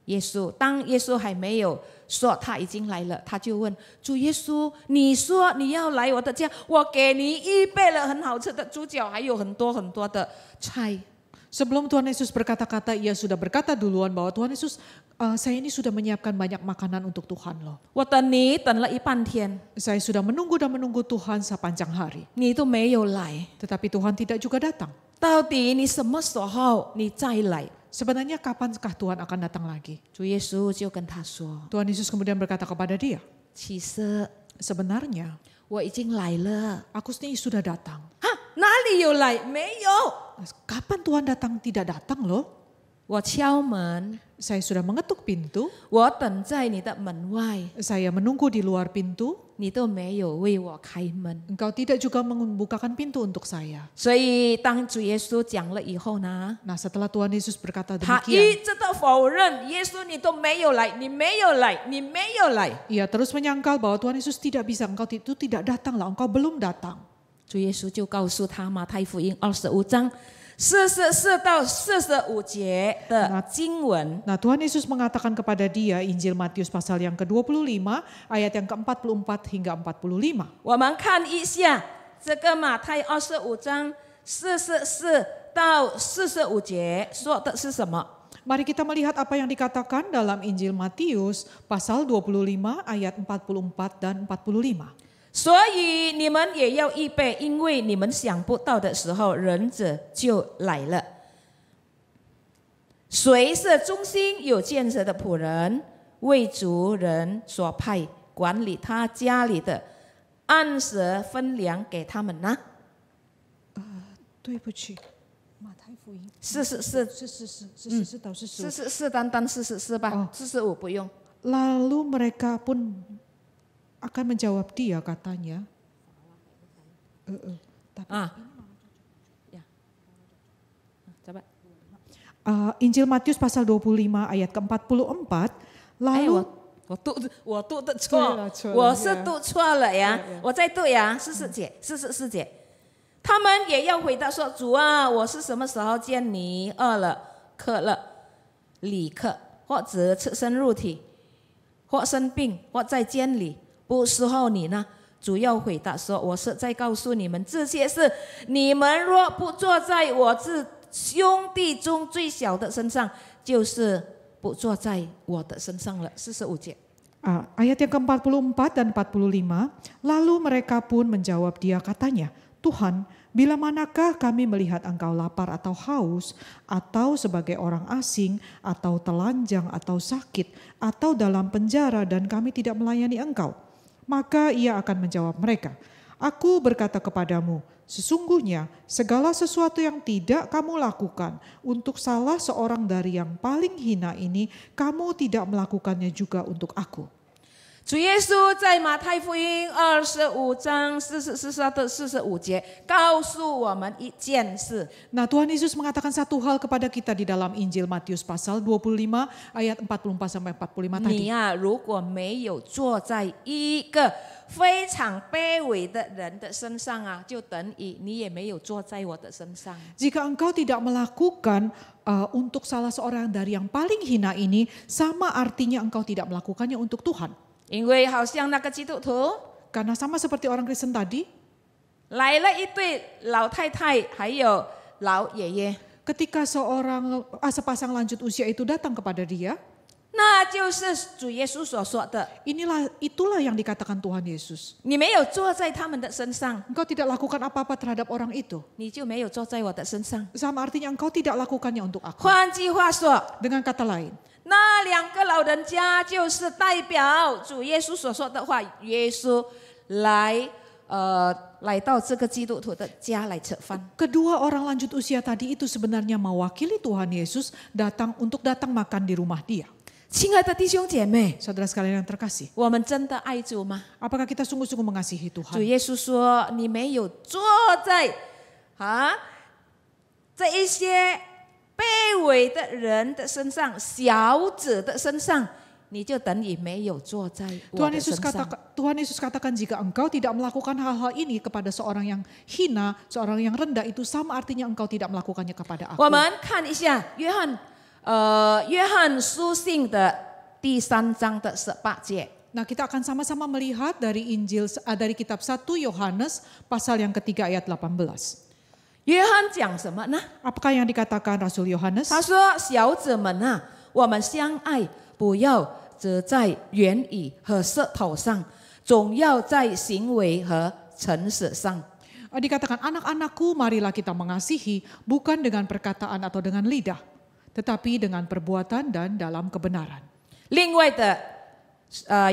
耶稣，当耶稣还没有说他已经来了，他就问主耶稣，你说你要来我的家，我给你预备了很好吃的猪脚，还有很多很多的菜。 Sebelum Tuhan Yesus berkata-kata, ia sudah berkata duluan bahwa Tuhan Yesus, saya ini sudah menyiapkan banyak makanan untuk Tuhan loh. 我等你等了一半天， Saya sudah menunggu dan menunggu Tuhan sepanjang hari. 你都没有来， Tetapi Tuhan tidak juga datang. 到底你什么时候你再来？ Sebenarnya kapankah Tuhan akan datang lagi? 主耶稣就跟他说 Tuhan Yesus kemudian berkata kepada dia, 其实 sebenarnya 我已经来了。 aku ini sudah datang. 哈，哪里有来？没有。 Kapan Tuhan datang? Tidak datang loh. 我敲门， Saya sudah mengetuk pintu, 我等在你的门外， saya menunggu di luar pintu, 你都没有为我开门。 engkau tidak juga membukakan pintu untuk saya. 所以当主耶稣讲了以后呢， Nah, setelah Tuhan Yesus berkata 他 demikian, 一直都否认耶稣，你都没有来，你没有来，你没有来。 ia terus menyangkal bahwa Tuhan Yesus tidak bisa, engkau itu tidak datang lah, engkau belum datang. 主耶稣就告诉他马太福音25章44到45节的经文。 Nah, Tuhan Yesus mengatakan kepada dia, Injil Matius pasal yang ke-25, ayat yang ke-44 hingga 45. 我们看一下这个马太25章44到45节说的是什么？ Mari kita melihat apa yang dikatakan dalam Injil Matius pasal 25 ayat 44 dan 45. 所以你们也要预备，因为你们想不到的时候，人子就来了。谁是忠心有见识的仆人，为主人所派，管理他家里的，按时分粮给他们呢？对不起，马太福音44到45。 44单单44吧，45不用。 Lalu mereka pun akan menjawab dia katanya. Ya. Coba. Injil Matius pasal 25 ayat ke-44. Lalu 我读的错，错了我是读错了呀，我再读呀，44节，他们也要回答说：主啊，我是什么时候见你饿了、渴了、里渴，或者赤身肉体，或生病，或在监里，不伺候你呢？主要回答说：我是在告诉你们这些事，你们若不坐在我这兄弟中最小的身上，就是不坐在我的身上了。45节。Ayat yang ke-44 dan 45, lalu mereka pun menjawab dia katanya, Tuhan, bila manakah kami melihat engkau lapar atau haus, atau sebagai orang asing, atau telanjang, atau sakit, atau dalam penjara dan kami tidak melayani engkau? Maka ia akan menjawab mereka, aku berkata kepadamu, sesungguhnya segala sesuatu yang tidak kamu lakukan untuk salah seorang dari yang paling hina ini, kamu tidak melakukannya juga untuk aku. 主耶稣在马太福音25章44到45节告诉我们一件事。 Nah, Tuhan Yesus mengatakan satu hal kepada kita di dalam Injil Matius pasal 25 ayat 44 sampai 45 tadi. 你啊，如果没有坐在一个非常卑微的人的身上啊，就等于你也没有坐在我的身上。 Jika engkau tidak melakukan untuk salah seorang dari yang paling hina ini, sama artinya engkau tidak melakukannya untuk Tuhan. 因为好像那个基督徒 Karena sama seperti orang Kristen tadi, 来了一对老太太，还有老爷爷， ketika sepasang lanjut usia itu datang kepada dia, 那就是主耶稣所说的， itulah yang dikatakan Tuhan Yesus. 你没有坐在他们的身上， Engkau tidak lakukan apa-apa terhadap orang itu. 你就没有坐在我的身上。 Sama artinya engkau tidak lakukannya untuk aku. 换句话说， Dengan kata lain, 那两个老人家就是代表主耶稣所说的话，耶稣来到这个基督徒的家来吃饭。 kedua orang lanjut usia tadi itu sebenarnya mewakili Tuhan Yesus datang makan di rumah dia. 亲爱的弟兄姐妹， Saudara sekalian yang terkasih, 我们真的爱主吗？ apakah kita sungguh-sungguh mengasihi 主 Tuhan? 耶稣说：“你没有坐在这一些卑微的人的身上，小子的身上，你就等于没有坐在我 Tuhan 的身 Yesus 上。” katakan jika engkau tidak melakukan hal-hal ini kepada seorang yang hina, seorang yang rendah, itu sama artinya engkau tidak melakukannya kepada aku. 我们看一下约翰书信的第3章的18节。 Nah, kita akan sama-sama melihat dari kitab 1 Yohanes pasal yang ketiga ayat 18. 约翰讲什么呢？ Apakah yang dikatakan Rasul Yohanes? 他说：“小子们啊，我们相爱，不要只在言语和舌头上，总要在行为和诚实上。” Dikatakan, anak-anakku marilah kita mengasihi, bukan dengan perkataan atau dengan lidah, tetapi dengan perbuatan dan dalam kebenaran. 另外的，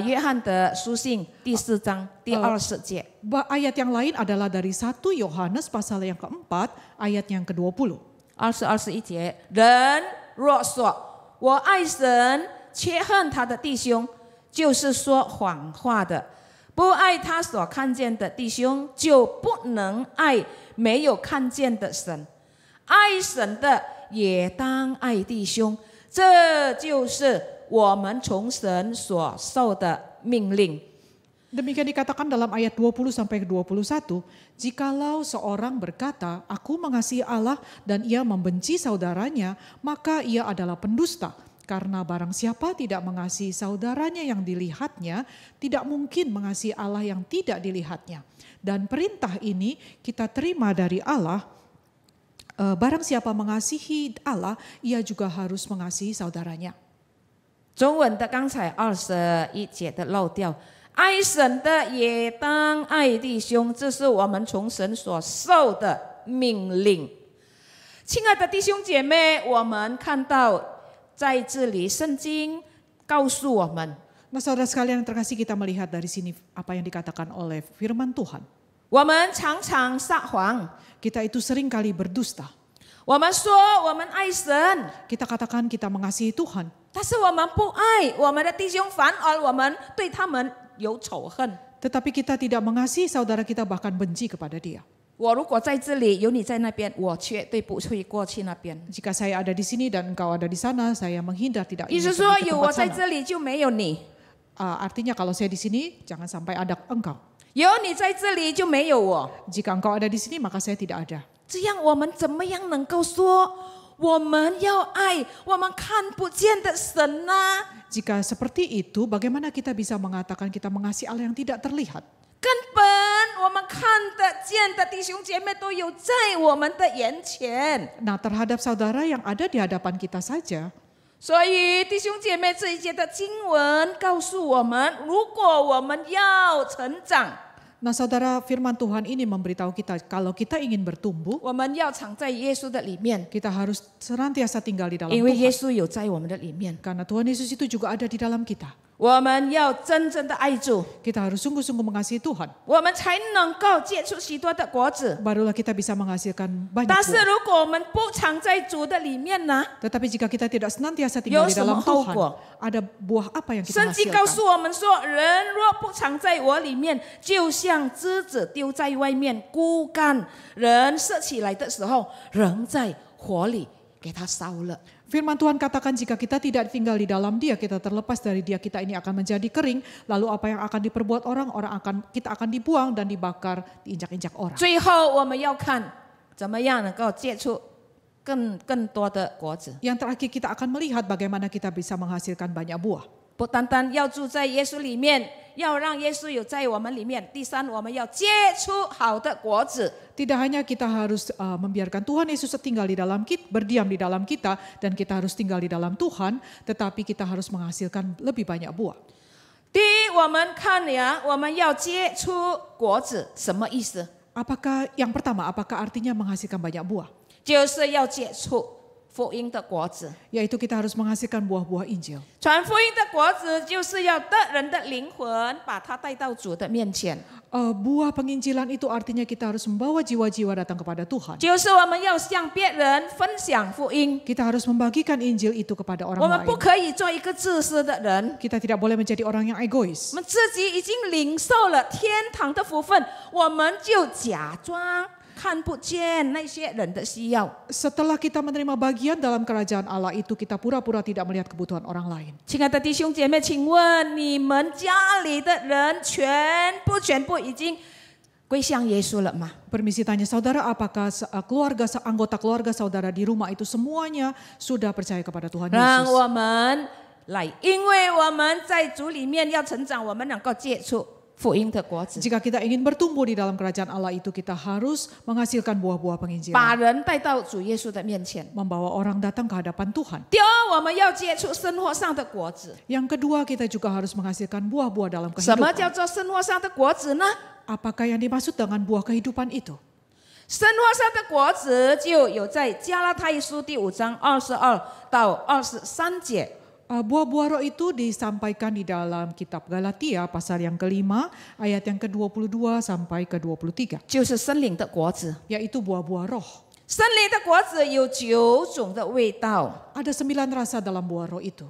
约翰的书信第4章第20节， Ayat yang lain adalah dari 1 Yohanes pasal yang keempat, ayat yang ke-20. 21节，人若说我爱神，却恨他的弟兄，就是说谎话的；不爱他所看见的弟兄，就不能爱没有看见的神。爱神的也当爱弟兄，这就是我们从神所受的命令。 Demikian dikatakan dalam ayat 20 sampai 21, jikalau seorang berkata, aku mengasihi Allah dan ia membenci saudaranya, maka ia adalah pendusta. Karena barang siapa tidak mengasihi saudaranya yang dilihatnya, tidak mungkin mengasihi Allah yang tidak dilihatnya. Dan perintah ini kita terima dari Allah, barang siapa mengasihi Allah, ia juga harus mengasihi saudaranya. 中文的刚才21节的漏掉，爱神的也当爱弟兄，这是我们从神所受的命令。亲爱的弟兄姐妹，我们看到在这里圣经告诉我们， Nah, saudara sekalian yang terkasih, kita melihat dari sini apa yang dikatakan oleh firman Tuhan. 我们常常撒谎， Kita itu sering kali berdusta. 我们说我们爱神， Kita katakan kita mengasihi Tuhan. 但是我们不爱我们的弟兄，反而我们对他们有仇恨。 Tetapi kita tidak mengasihi saudara kita, bahkan benci kepada dia. 我如果在这里，有你在那边，我绝对不会过去那边。 Jika saya ada di sini dan engkau ada di sana, saya menghindar, tidak 意 ingin 思说， pergi ke 有我 tempat 在 sana. 这里就没有你。 Artinya kalau saya di sini, jangan sampai ada engkau. 有你在这里就没有我， Jika engkau ada di sini, maka saya tidak ada. 这样我们怎么样能够说我们要爱我们看不见的神呢？ Jika seperti itu, bagaimana kita bisa mengatakan kita mengasihi Allah yang tidak terlihat? 根本我们看得见的弟兄姐妹都有在我们的眼前， Nah, terhadap saudara yang ada di hadapan kita saja, 所以弟兄姐妹，这一节的经文告诉我们，如果我们要成长， Nah saudara, firman Tuhan ini memberitahu kita kalau kita ingin bertumbuh, 我们要藏在耶稣的里面， kita harus senantiasa tinggal di dalam 因为耶 Tuhan. 稣有在我们的里面。 Karena Tuhan Yesus itu juga ada di dalam kita. 我们要真正的爱主， Kita harus sungguh-sungguh mengasihi Tuhan. 我们才能够结出许多的果子。 Barulah kita bisa menghasilkan banyak 但是 buah. 如果我们不藏在主的里面呢？ Tetapi jika kita tidak senantiasa tinggal di dalam Tuhan, ada buah apa yang kita 圣经告 hasilkan? 诉我们说，人若不藏在我里面，就像枝子丢在外面枯干，人射起来的时候，仍在火里给它烧了。 Firman Tuhan katakan jika kita tidak tinggal di dalam Dia, kita terlepas dari Dia, kita ini akan menjadi kering. Lalu apa yang akan diperbuat orang, kita akan dibuang dan dibakar, diinjak-injak orang. 最后我们要看怎么样能够结出更多的果子。 Yang terakhir kita akan melihat bagaimana kita bisa menghasilkan banyak buah. 不单单要住在耶稣里面，要让耶稣有在我们里面。第三，我们要结出好的果子。 Tidak hanya kita harus membiarkan Tuhan Yesus tinggal di dalam kita, berdiam di dalam kita, dan kita harus tinggal di dalam Tuhan, tetapi kita harus menghasilkan lebih banyak buah. 第一，我们看呀，我们要结出果子，什么意思？ Apakah yang pertama, apakah artinya menghasilkan banyak buah? 就是要结出福音的果子。 Yaitu kita harus menghasilkan buah-buah Injil. 传福音的果子，就是要得人的灵魂，把他带到主的面前。 Buah penginjilan itu artinya kita harus membawa jiwa-jiwa datang kepada Tuhan. 就是我们要向别人分享福音。 Kita harus membagikan Injil itu kepada 我 orang 们不 lain. 可以做一个自私的人。 Kita tidak boleh menjadi orang yang egois. 我们自己已经领受了天堂的福分，我们就假装看不见那些人的需要。 Setelah kita menerima bagian dalam kerajaan Allah itu, kita pura-pura tidak melihat kebutuhan orang lain. 亲爱的弟兄姐妹，请问你们家里的人全部已经归向耶稣了吗？ Permisi tanya saudara, apakah anggota keluarga saudara di rumah itu semuanya sudah percaya kepada Tuhan 让 Yesus? 我们来，因为我们在主里面要成长，我们能够结出福音的果子， Jika kita ingin bertumbuh di dalam kerajaan Allah itu, kita harus menghasilkan buah-buah 把 penginjilan. 人带到主耶稣的面前。 Membawa orang datang ke hadapan Tuhan. 第二，我们要结出生活上的果子。 Yang kedua, kita juga harus menghasilkan buah-buah dalam 什么叫 kehidupan. 做生活上的果子呢？ Apakah yang dimaksud dengan buah kehidupan itu? 生活上的果子就有在加拉太书第5章22到23节。 Buah-buah roh itu disampaikan di dalam kitab Galatia pasal yang kelima ayat yang ke-22 sampai ke-23. 就是生灵的果子。 Yaitu buah-buah roh. 生灵的果子有9种的味道。 Ada 9 rasa dalam buah roh itu.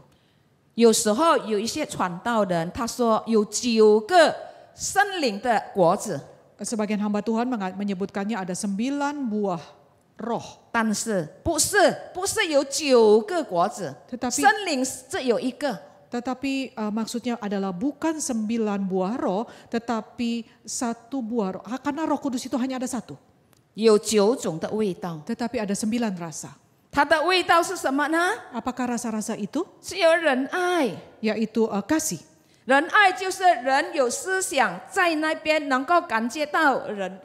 有时候有一些传道人他说有9个生灵的果子， Sebagian hamba Tuhan menyebutkannya ada 9 buah roh. 但是不是有9个果子， Tetapi 生灵只有一个。 Tetapi maksudnya adalah bukan 9 buah roh, tetapi 1 buah roh. Karena Roh Kudus itu hanya ada 1, 有9种的味道， tetapi ada 9 rasa. 它的味道是什么呢？ Apakah rasa-rasa itu? 是有仁爱。 Yaitu kasih. 仁爱就是人有思想在那边，能够感觉到人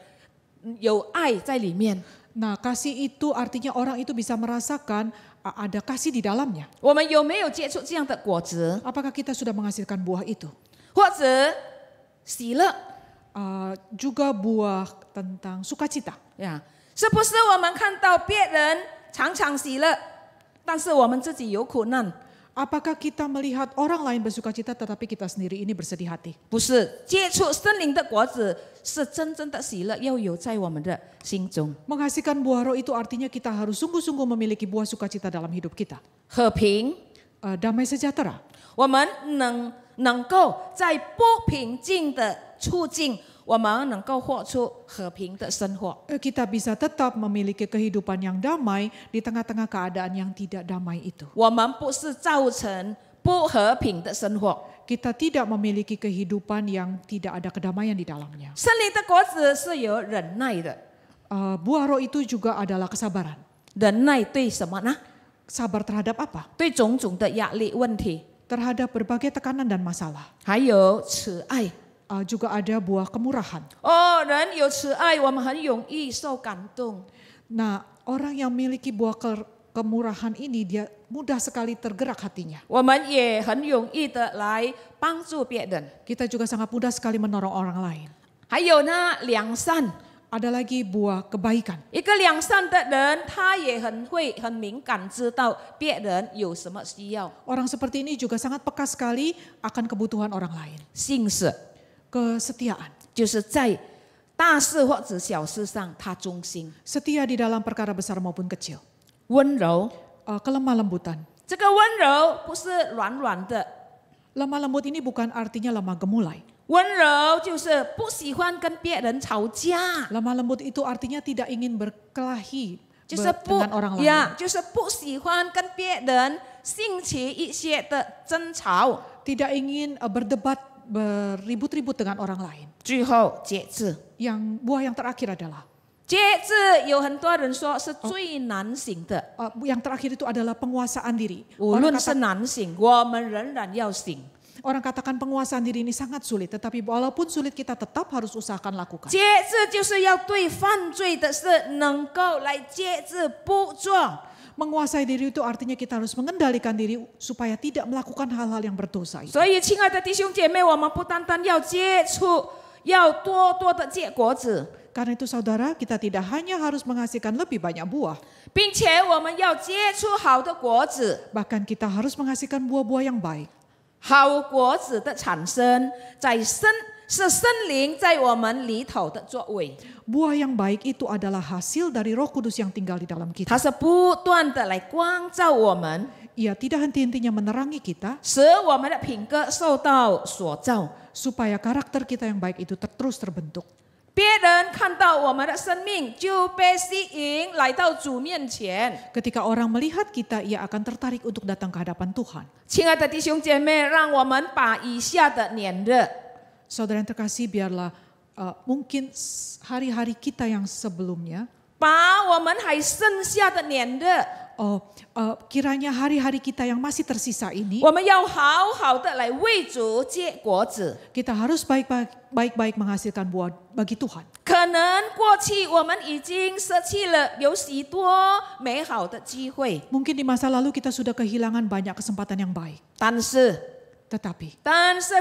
有爱在里面。 Nah, kasih itu artinya orang itu bisa merasakan ada kasih di dalamnya. 我们有没有接触这样的果子？ Apakah kita sudah menghasilkan buah itu? 或者喜乐 Juga buah tentang sukacita. 呀？是不是我们看到别人常常喜乐，但是我们自己有苦难？ Apakah kita melihat orang lain bersukacita tetapi kita sendiri ini bersedih hati? 不是，接触森林的果子是真正的喜乐，要有在我们的心中。 Menghasilkan buah roh itu artinya kita harus sungguh-sungguh memiliki buah sukacita dalam hidup kita. 和平， Damai sejahtera. 我们能够在不平静的处境，我们能够活出和平的生活。 Kita bisa tetap memiliki kehidupan yang damai di tengah-tengah keadaan yang tidak damai itu. 我们不是造成不和平的生活。 Kita tidak memiliki kehidupan yang tidak ada kedamaian di dalamnya. 森林的果子是有忍耐的， Buah roh itu juga adalah kesabaran. 忍耐对什么呢？ Sabar terhadap apa? 对种种的压力问题， Terhadap berbagai tekanan dan masalah. 还有慈爱。 Juga ada buah kemurahan. 哦，人有慈爱，我们很容易受感动。 Nah, orang yang memiliki buah kemurahan ini, dia mudah sekali tergerak hatinya. 我们也很容易的来帮助别人。 Kita juga sangat mudah sekali menolong orang lain. 还有呢，良善， Ada lagi buah kebaikan. 一个良善的人，他也很敏感，知道别人有什么需要。 Orang seperti ini juga sangat peka sekali akan kebutuhan orang lain. 信实 Kesetiaan. 就是在大事或者小事上，他忠心。 Setia di dalam perkara besar maupun kecil. 温柔， Kelemah lembutan. 这个温柔不是软软的， Lemah lembut ini bukan artinya lemah gemulai. 温柔就是不喜欢跟别人吵架， Lemah lembut itu artinya tidak ingin berkelahi 就是不 dengan orang lain. 呀，就是不喜欢跟别人兴起一些的争吵。 Tidak ingin berdebat, beribut-ribut dengan orang lain. 最后节制， Buah yang terakhir adalah 节制有很多人说是最难行的， yang terakhir itu adalah penguasaan diri. 无论是难行，我们仍然要行。 Orang katakan penguasaan diri ini sangat sulit, tetapi walaupun sulit kita tetap harus usahakan lakukan. 节制就是要对犯罪的事能够来节制不做。 Menguasai diri itu artinya kita harus mengendalikan diri supaya tidak melakukan hal-hal yang berdosa itu. 所以，亲爱的弟兄姐妹，我们不单单要接触，要多多的结果子， Karena itu saudara, kita tidak hanya harus menghasilkan lebih banyak buah, 并且我们要结出好的果子。 bahkan kita harus menghasilkan buah-buah yang baik. 好果子的产生，是圣灵在我们里头的作为， Buah yang baik itu adalah hasil dari Roh Kudus yang tinggal di dalam kita. 它是不断的来光照我们， Ia tidak henti-hentinya menerangi kita 使我们的品格受到所造。 supaya karakter kita yang baik itu terus terbentuk. 别人看到我们的生命就被吸引来到主面前。 Ketika orang melihat kita, ia akan tertarik untuk datang ke hadapan Tuhan. 亲爱的弟兄姐妹，让我们把以下的黏热， Saudara yang terkasih, biarlah mungkin hari-hari kita yang sebelumnya, 把我们还剩下的黏热， kiranya hari-hari kita yang masih tersisa ini, 我们要好好的来为主结果子。 kita harus baik-baik menghasilkan buah bagi Tuhan. 可能过去我们已经舍弃了有许多美好的机会， Mungkin di masa lalu kita sudah kehilangan banyak kesempatan yang baik. 但是 Tetapi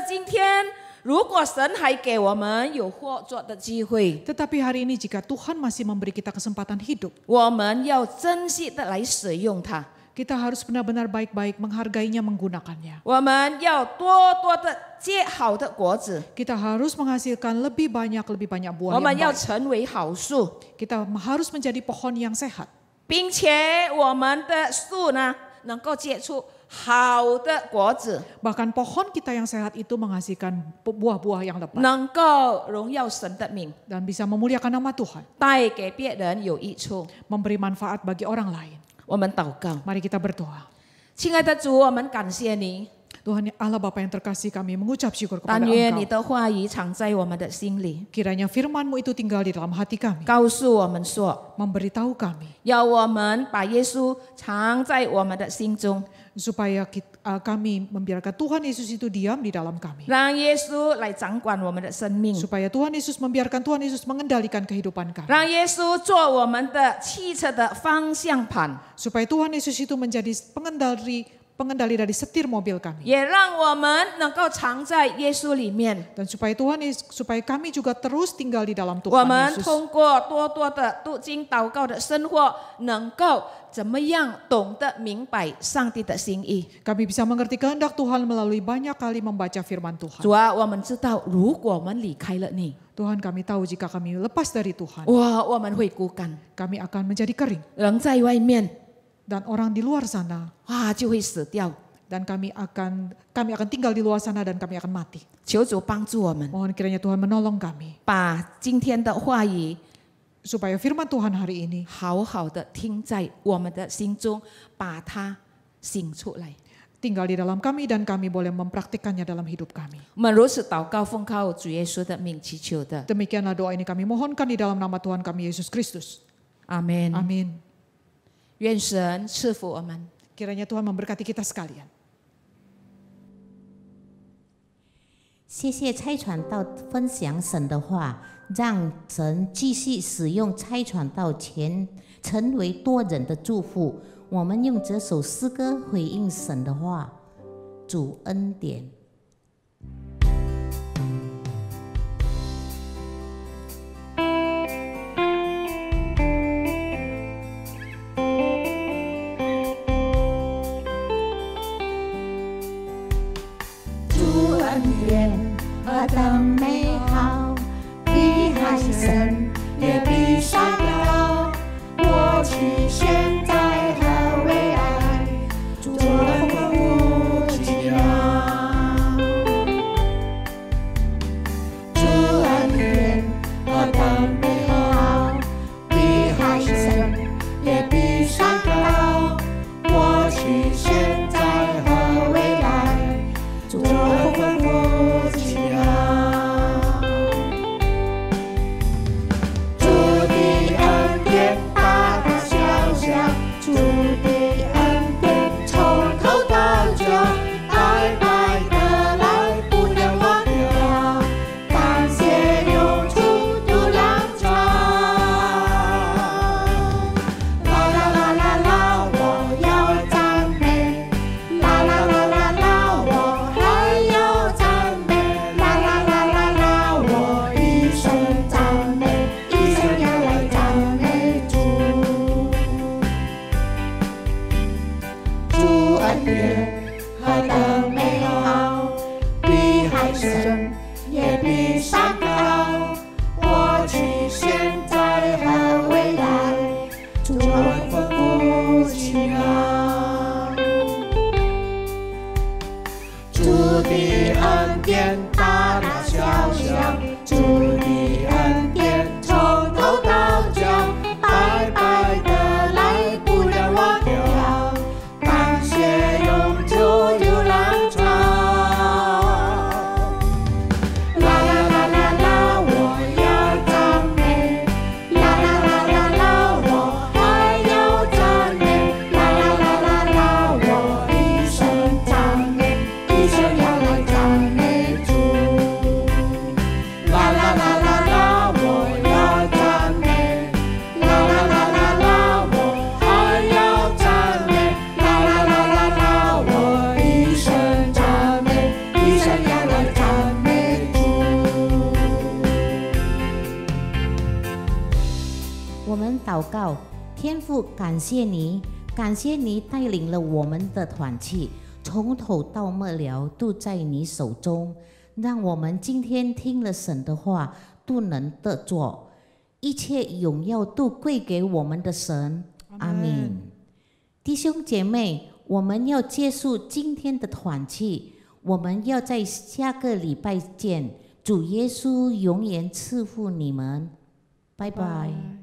今天，如果神还给我们有获作的机会， hari ini jika Tuhan masih memberi kita kesempatan hidup, 我们要珍惜的来使用它。 kita harus benar-benar baik-baik menghargainya, menggunakannya. 我们要多多的结好的果子， Kita harus menghasilkan lebih banyak 我 buah yang 们要 baik. 成为好树， Kita harus menjadi pohon yang sehat. 并且我们的树呢能够结出好的果子， Bahkan pohon kita yang sehat itu menghasilkan buah-buah yang lebat 能够荣耀神的名， dan bisa memuliakan nama Tuhan, 带给别人有益处。 memberi manfaat bagi orang lain. 我们祷告， Mari kita berdoa. 亲爱的主，我们感谢你， Tuhan Allah Bapa yang terkasih, kami mengucap syukur kepada 但愿你 Engkau. 的话语常在我们的心里， Kiranya firman-Mu itu tinggal di dalam hati kami, 告诉我们说， memberitahu kami 要我们把耶稣藏在我们的心中， supaya kami membiarkan Tuhan Yesus itu diam di dalam kami. 让耶稣来掌管我们的生命， Supaya Tuhan Yesus membiarkan Tuhan Yesus mengendalikan kehidupan kami. 让耶稣做我们的汽车的方向盘， Supaya Tuhan Yesus itu menjadi pengendali dari setir mobil kami. 也让我们能够藏在耶稣里面。 Dan supaya supaya kami juga terus tinggal di dalam 我 Tuhan 们 Yesus. 通过多多的读经祷告的生活，能够怎么样懂得明白上帝的心意？ Kami bisa mengerti kehendak Tuhan melalui banyak kali membaca firman Tuhan. 主啊，我们知道，如果我们离开了你， Tuhan, kami tahu jika kami lepas dari Tuhan, 哇，我们会枯干， kami akan menjadi kering. 人在外面， Dan orang di luar sana, 哇，就会死掉。 dan kami akan tinggal di luar sana dan kami akan mati. 求主帮助我们， Mohon kiranya Tuhan menolong kami, 把今天的话语 supaya firman Tuhan hari ini 好好的听在我们的心中，把它醒出来。 tinggal di dalam kami dan kami boleh mempraktikkannya dalam hidup kami. 我们如此祷告，奉靠主耶稣的名祈求的， Demikianlah doa ini kami mohonkan di dalam nama Tuhan kami Yesus Kristus. 阿门。 Amin. 愿神赐福我们。 Kiranya Tuhan memberkati kita sekalian. 谢谢差传道分享神的话，让神继续使用差传道成为多人的祝福。我们用这首诗歌回应神的话，主恩典。主恩典何等美好，比海深也比山高，过去现在和未来，主丰富奇妙。主恩典何等美好，比海深也比山高，过去现在和未来，主丰富奇妙。主的恩典大大小小，主的恩典从头到脚，白白的来不能忘掉，感谢涌出流浪潮。啦啦啦啦啦，我要赞美，啦啦啦啦啦，我还要赞美，啦啦啦啦啦，我一生赞美，一生要来赞美主。主恩典何等美好，比海深也比山高，过去现在和未来，主丰富奇妙。主的恩典大大小小，主的恩典从头到脚，白白的来不能忘掉，感谢涌出流浪潮。啦啦啦啦啦，我要赞美，啦啦啦啦啦，我还要赞美，啦啦啦啦啦，我一生赞美，一生要来赞美主。啦啦啦啦啦，我要赞美，啦啦啦啦啦，我还要赞美，啦啦啦啦啦，我一生赞美，一生要来赞美主。我们祷告，天父，感谢你，感谢你带领了我们的团契，从头到末了都在你手中，让我们今天听了神的话，都能得做，一切荣耀都归给我们的神。阿们。弟兄姐妹，我们要结束今天的团契，我们要在下个礼拜见。主耶稣永远赐福你们，拜拜。